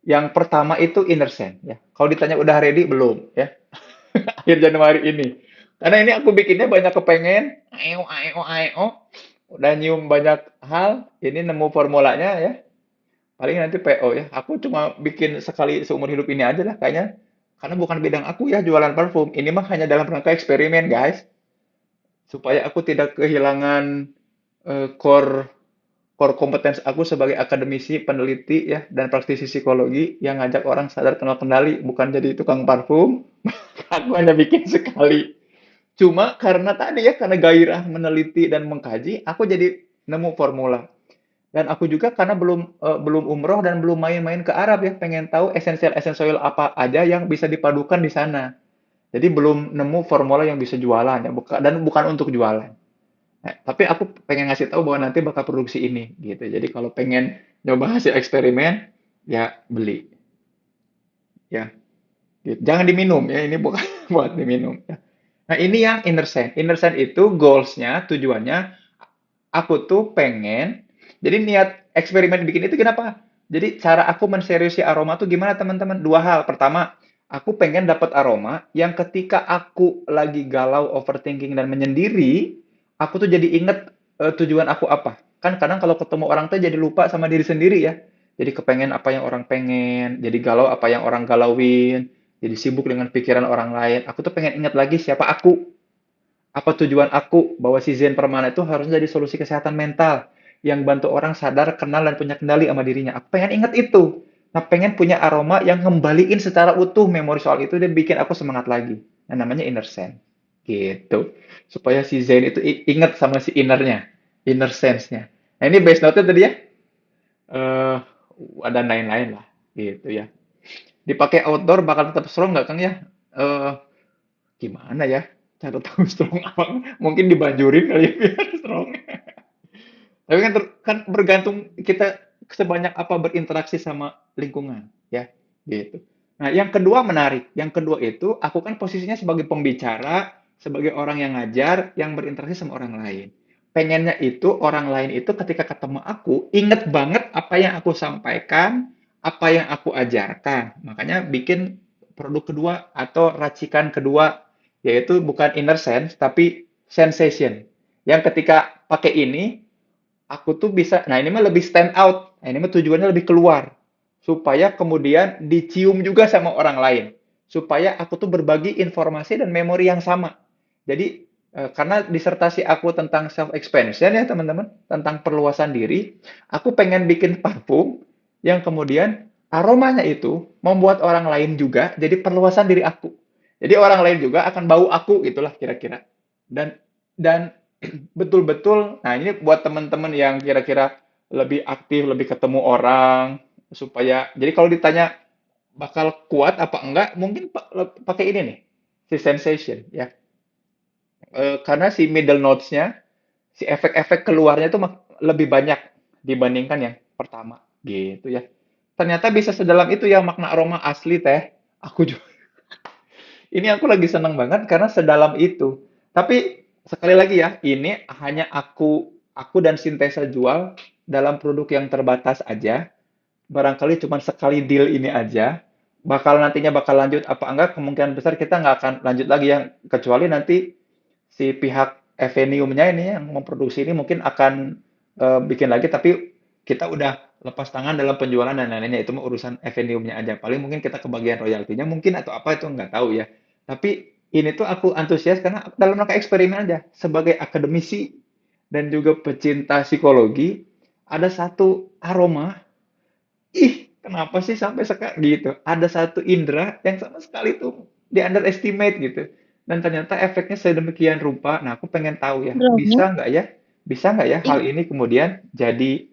Yang pertama itu inner scent ya. Kalau ditanya udah ready belum ya? Akhir Januari ini. Karena ini aku bikinnya banyak kepengen, ayo, ayo, ayo. Udah nyium banyak hal, ini nemu formulanya ya. Paling nanti PO ya. Aku cuma bikin sekali seumur hidup ini aja lah kayaknya. Karena bukan bidang aku ya jualan parfum. Ini mah hanya dalam rangka eksperimen, guys. Supaya aku tidak kehilangan core core competence aku sebagai akademisi, peneliti ya, dan praktisi psikologi yang ngajak orang sadar kenal kendali, bukan jadi tukang parfum. Aku hanya bikin sekali. Cuma karena tadi ya, karena gairah meneliti dan mengkaji, aku jadi nemu formula. Dan aku juga karena belum umroh dan belum main-main ke Arab ya, pengen tahu esensial apa aja yang bisa dipadukan di sana. Jadi belum nemu formula yang bisa jualan ya, dan bukan untuk jualan. Nah, tapi aku pengen ngasih tahu bahwa nanti bakal produksi ini gitu. Jadi kalau pengen nyoba hasil eksperimen, ya beli ya. Gitu. Jangan diminum ya, ini bukan buat diminum ya. Nah, ini yang inner sense. Inner sense itu goals-nya, tujuannya, aku tuh pengen, jadi niat eksperimen bikin itu kenapa? Jadi cara aku menseriusi aroma tuh gimana teman-teman? Dua hal. Pertama, aku pengen dapat aroma yang ketika aku lagi galau, overthinking, dan menyendiri, aku tuh jadi inget tujuan aku apa. Kan kadang kalau ketemu orang tuh jadi lupa sama diri sendiri ya. Jadi kepengen apa yang orang pengen, jadi galau apa yang orang galauin, jadi sibuk dengan pikiran orang lain. Aku tuh pengen ingat lagi siapa aku, apa tujuan aku, bahwa si Zen Permana itu harusnya jadi solusi kesehatan mental yang bantu orang sadar, kenal, dan punya kendali sama dirinya. Aku pengen ingat itu. Nah, pengen punya aroma yang ngembaliin secara utuh memori soal itu dan bikin aku semangat lagi. Nah, namanya inner sense. Gitu. Supaya si Zen itu ingat sama si innernya, inner sense-nya. Nah, ini base note-nya tadi ya. Eh, ada lain-lain lah. Gitu ya. Dipakai outdoor bakal tetap strong nggak, Kang ya? Eh, gimana ya? Cara tahu strong apa? Mungkin dibanjurin kali ya biar strong. Tapi kan, kan bergantung kita sebanyak apa berinteraksi sama lingkungan, ya, gitu. Nah, yang kedua menarik. Yang kedua itu, aku kan posisinya sebagai pembicara, sebagai orang yang ngajar, yang berinteraksi sama orang lain. Pengennya itu, orang lain itu ketika ketemu aku, inget banget apa yang aku sampaikan, apa yang aku ajarkan. Makanya bikin produk kedua atau racikan kedua, yaitu bukan inner sense, tapi sensation. Yang ketika pakai ini, aku tuh bisa, nah ini mah lebih stand out. Nah, ini mah tujuannya lebih keluar. Supaya kemudian dicium juga sama orang lain. Supaya aku tuh berbagi informasi dan memori yang sama. Jadi, karena disertasi aku tentang self expansion ya teman-teman, tentang perluasan diri, aku pengen bikin parfum yang kemudian aromanya itu membuat orang lain juga jadi perluasan diri aku. Jadi orang lain juga akan bau aku gitulah kira-kira. Dan betul-betul, nah ini buat teman-teman yang kira-kira lebih aktif, lebih ketemu orang, supaya, jadi kalau ditanya bakal kuat apa enggak, mungkin pakai ini nih, si sensation ya. Karena si middle notes-nya, si efek-efek keluarnya itu lebih banyak dibandingkan yang pertama gitu ya. Ternyata bisa sedalam itu ya makna aroma asli teh. Aku juga, ini aku lagi seneng banget karena sedalam itu. Tapi sekali lagi ya, ini hanya aku dan Sintesa jual dalam produk yang terbatas aja. Barangkali cuma sekali deal ini aja. Nantinya bakal lanjut apa enggak, kemungkinan besar kita nggak akan lanjut lagi ya. Kecuali nanti si pihak Evenium-nya ini yang memproduksi ini mungkin akan bikin lagi, tapi kita udah lepas tangan dalam penjualan dan lain-lainnya. Itu mah urusan Evenium-nya aja. Paling mungkin kita kebagian royaltinya mungkin atau apa itu nggak tahu ya. Tapi ini tuh aku antusias karena dalam rangka eksperimen aja. Sebagai akademisi dan juga pecinta psikologi, ada satu aroma, ih kenapa sih sampai sekarang gitu. Ada satu indera yang sama sekali tuh di underestimate gitu. Dan ternyata efeknya sedemikian rupa. Nah, aku pengen tahu ya, Drone-nya. bisa nggak ya hal Ih, ini kemudian jadi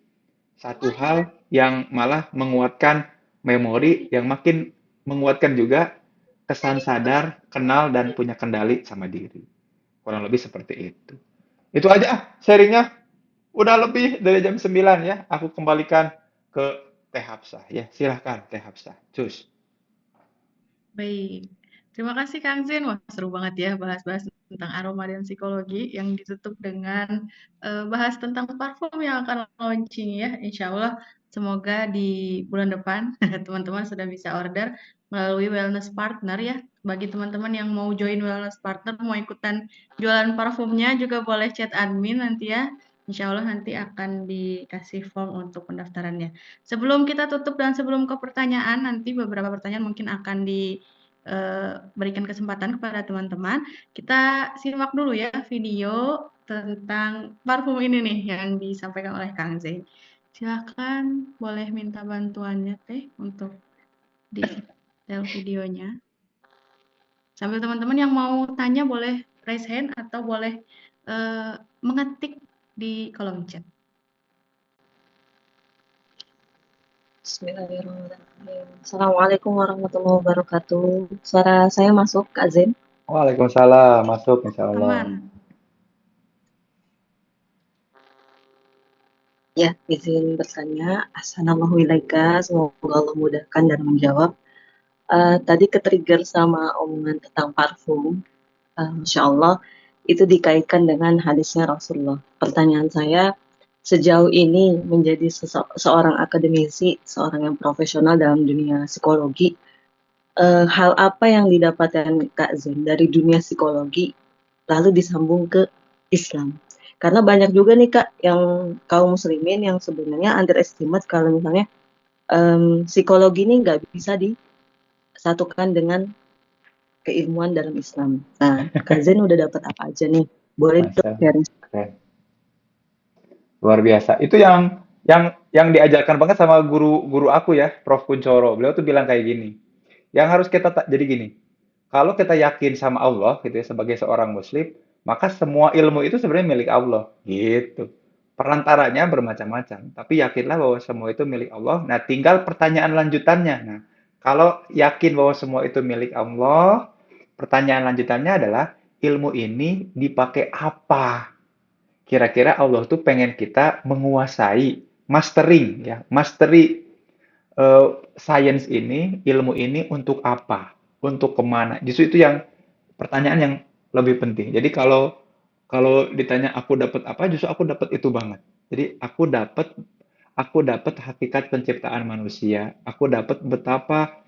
satu hal yang malah menguatkan memori, yang makin menguatkan juga kesan sadar, kenal, dan punya kendali sama diri. Kurang lebih seperti itu. Itu aja sharingnya. Udah lebih dari jam 9 ya. Aku kembalikan ke Teh Hafsah ya. Silahkan Teh Hafsah. Cus. Baik. Terima kasih Kang Zin. Wah, seru banget ya bahas-bahas tentang aroma dan psikologi yang ditutup dengan bahas tentang parfum yang akan launching ya. Insya Allah semoga di bulan depan teman-teman sudah bisa order melalui Wellness Partner ya. Bagi teman-teman yang mau join Wellness Partner, mau ikutan jualan parfumnya juga boleh chat admin nanti ya. Insya Allah nanti akan dikasih form untuk pendaftarannya. Sebelum kita tutup dan sebelum ke pertanyaan, nanti beberapa pertanyaan mungkin akan berikan kesempatan kepada teman-teman. Kita simak dulu ya video tentang parfum ini nih yang disampaikan oleh Kang Zain. Silakan boleh minta bantuannya Teh untuk di setel videonya. Sambil teman-teman yang mau tanya boleh raise hand atau boleh mengetik di kolom chat. Bismillahirrahmanirrahim. Assalamualaikum warahmatullahi wabarakatuh. Suara saya masuk, Kak Zen? Waalaikumsalam. Masuk insya Allah. Aman. Ya, izin bertanya. Assalamualaikum. Semoga Allah mudahkan dan menjawab. Tadi ke-trigger sama omongan tentang parfum. Masya Allah, itu dikaitkan dengan hadisnya Rasulullah. Pertanyaan saya, sejauh ini menjadi seorang akademisi, seorang yang profesional dalam dunia psikologi, hal apa yang didapatkan Kak Zen dari dunia psikologi lalu disambung ke Islam? Karena banyak juga nih Kak yang kaum muslimin yang sebenarnya underestimate kalau misalnya psikologi ini nggak bisa disatukan dengan keilmuan dalam Islam. Nah, Kak Zen udah dapat apa aja nih? Boleh dong Masya Allah. sharing? Keren. Luar biasa. Itu yang diajarkan banget sama guru aku ya, Prof. Kuncoro. Beliau tuh bilang kayak gini. Yang harus kita jadi gini. Kalau kita yakin sama Allah gitu ya sebagai seorang muslim, maka semua ilmu itu sebenarnya milik Allah gitu. Perantaranya bermacam-macam, tapi yakinlah bahwa semua itu milik Allah. Nah, tinggal pertanyaan lanjutannya. Nah, kalau yakin bahwa semua itu milik Allah, pertanyaan lanjutannya adalah ilmu ini dipakai apa? Kira-kira Allah tuh pengen kita menguasai, mastering ya, mastery science ini, ilmu ini untuk apa? Untuk kemana? Justru itu yang pertanyaan yang lebih penting. Jadi kalau kalau ditanya aku dapat apa, justru aku dapat itu banget. Jadi aku dapat hakikat penciptaan manusia. Aku dapat betapa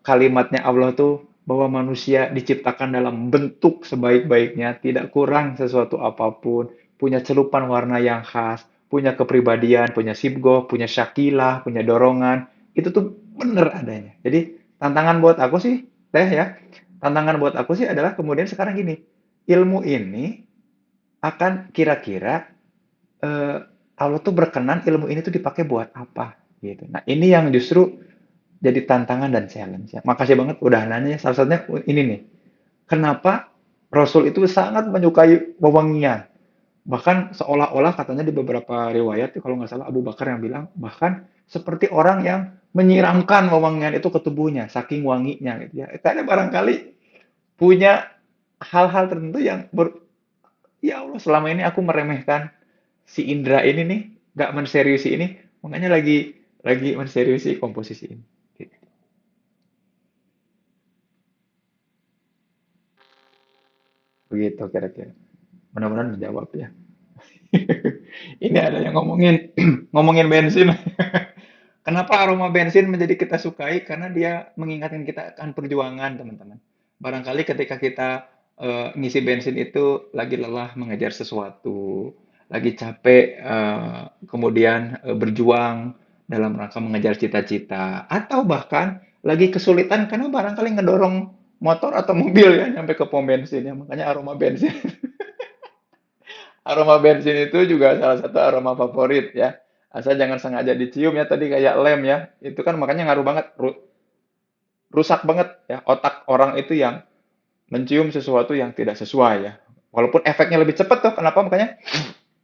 kalimatnya Allah tuh bahwa manusia diciptakan dalam bentuk sebaik-baiknya, tidak kurang sesuatu apapun, punya celupan warna yang khas, punya kepribadian, punya sibgoh, punya syakilah, punya dorongan. Itu tuh bener adanya. Jadi tantangan buat aku sih, Teh ya, tantangan buat aku sih adalah kemudian sekarang gini, ilmu ini akan kira-kira eh, Allah tuh berkenan ilmu ini tuh dipakai buat apa gitu. Nah, ini yang justru jadi tantangan dan challenge ya. Makasih banget udah nanya. Salah satunya ini nih. Kenapa Rasul itu sangat menyukai wewangian? Bahkan seolah-olah katanya di beberapa riwayat kalau nggak salah Abu Bakar yang bilang bahkan seperti orang yang menyiramkan wewangian itu ke tubuhnya saking wanginya gitu ya. Karena barangkali punya hal-hal tertentu yang ya Allah selama ini aku meremehkan si Indra ini nih, nggak menseriusi ini, makanya lagi menseriusi komposisi ini. Gitu. Begitu kira-kira. Mudah-mudahan menjawab ya. Ini ada yang ngomongin ngomongin bensin. Kenapa aroma bensin menjadi kita sukai? Karena dia mengingatkan kita akan perjuangan, teman-teman. Barangkali ketika kita ngisi bensin itu lagi lelah mengejar sesuatu, lagi capek, kemudian berjuang dalam rangka mengejar cita-cita, atau bahkan lagi kesulitan karena barangkali ngedorong motor atau mobil ya nyampe ke pom bensin ya. Makanya aroma bensin, aroma bensin itu juga salah satu aroma favorit ya. Asal jangan sengaja dicium ya tadi kayak lem ya. Itu kan makanya ngaruh banget, rusak banget ya otak orang itu yang mencium sesuatu yang tidak sesuai ya. Walaupun efeknya lebih cepat tuh, kenapa makanya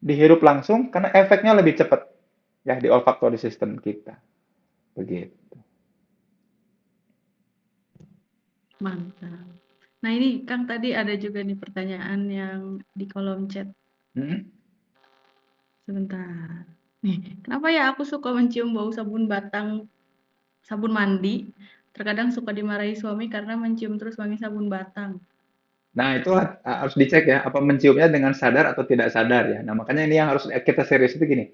dihirup langsung karena efeknya lebih cepat ya di olfactory system kita. Begitu. Mantap. Nah ini Kang tadi ada juga nih pertanyaan yang di kolom chat. Hmm? Sebentar. Nih, kenapa ya aku suka mencium bau sabun batang, sabun mandi? Terkadang suka dimarahi suami karena mencium terus wangi sabun batang. Nah, itu harus dicek ya, apa menciumnya dengan sadar atau tidak sadar ya. Nah, makanya ini yang harus kita serius itu gini.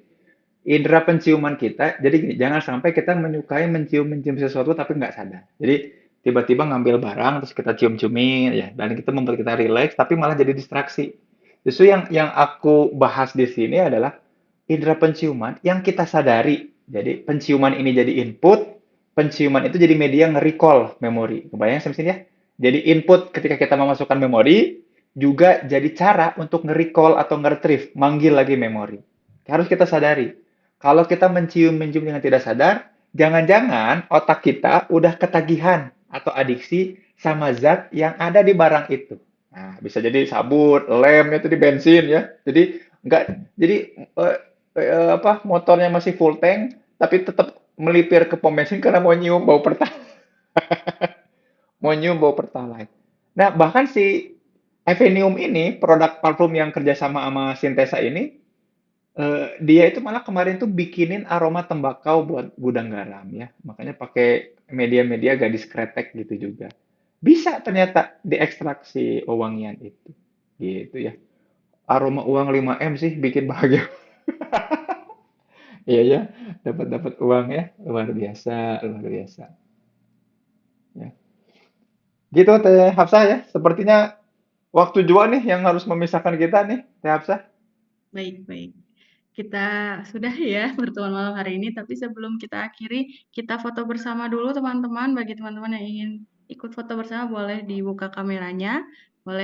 Indera penciuman kita, jadi gini, jangan sampai kita menyukai mencium-mencium sesuatu tapi nggak sadar. Jadi tiba-tiba ngambil barang terus kita cium-ciumin ya, dan itu membuat kita rileks tapi malah jadi distraksi. Justru yang aku bahas di sini adalah indera penciuman yang kita sadari. Jadi penciuman ini jadi input, penciuman itu jadi media nge-recall memori. Kebayang sampai sini ya? Jadi input ketika kita memasukkan memori juga jadi cara untuk nge-recall atau nge-retrieve, manggil lagi memori. Harus kita sadari. Kalau kita mencium-mencium dengan tidak sadar, jangan-jangan otak kita udah ketagihan atau adiksi sama zat yang ada di barang itu. Nah, bisa jadi sabun, lem itu di bensin ya. Jadi enggak jadi apa motornya masih full tank tapi tetap melipir ke pom bensin karena mau nyium bau pertalite. Nah, bahkan si Evenium ini, produk parfum yang kerjasama sama Sintesa ini, dia itu malah kemarin tuh bikinin aroma tembakau buat gudang garam ya. Makanya pakai media-media gadis kretek gitu juga. Bisa ternyata diekstraksi wewangian itu. Gitu ya. Aroma uang 5M sih bikin bahagia. Iya ya, dapat dapat uang ya. Luar biasa, luar biasa. Ya. Gitu Teh Hafsah ya. Sepertinya waktu jua nih yang harus memisahkan kita nih, Teh Hafsah. Baik, baik. Kita sudah ya pertemuan malam hari ini, tapi sebelum kita akhiri, kita foto bersama dulu teman-teman. Bagi teman-teman yang ingin ikut foto bersama, boleh dibuka kameranya, boleh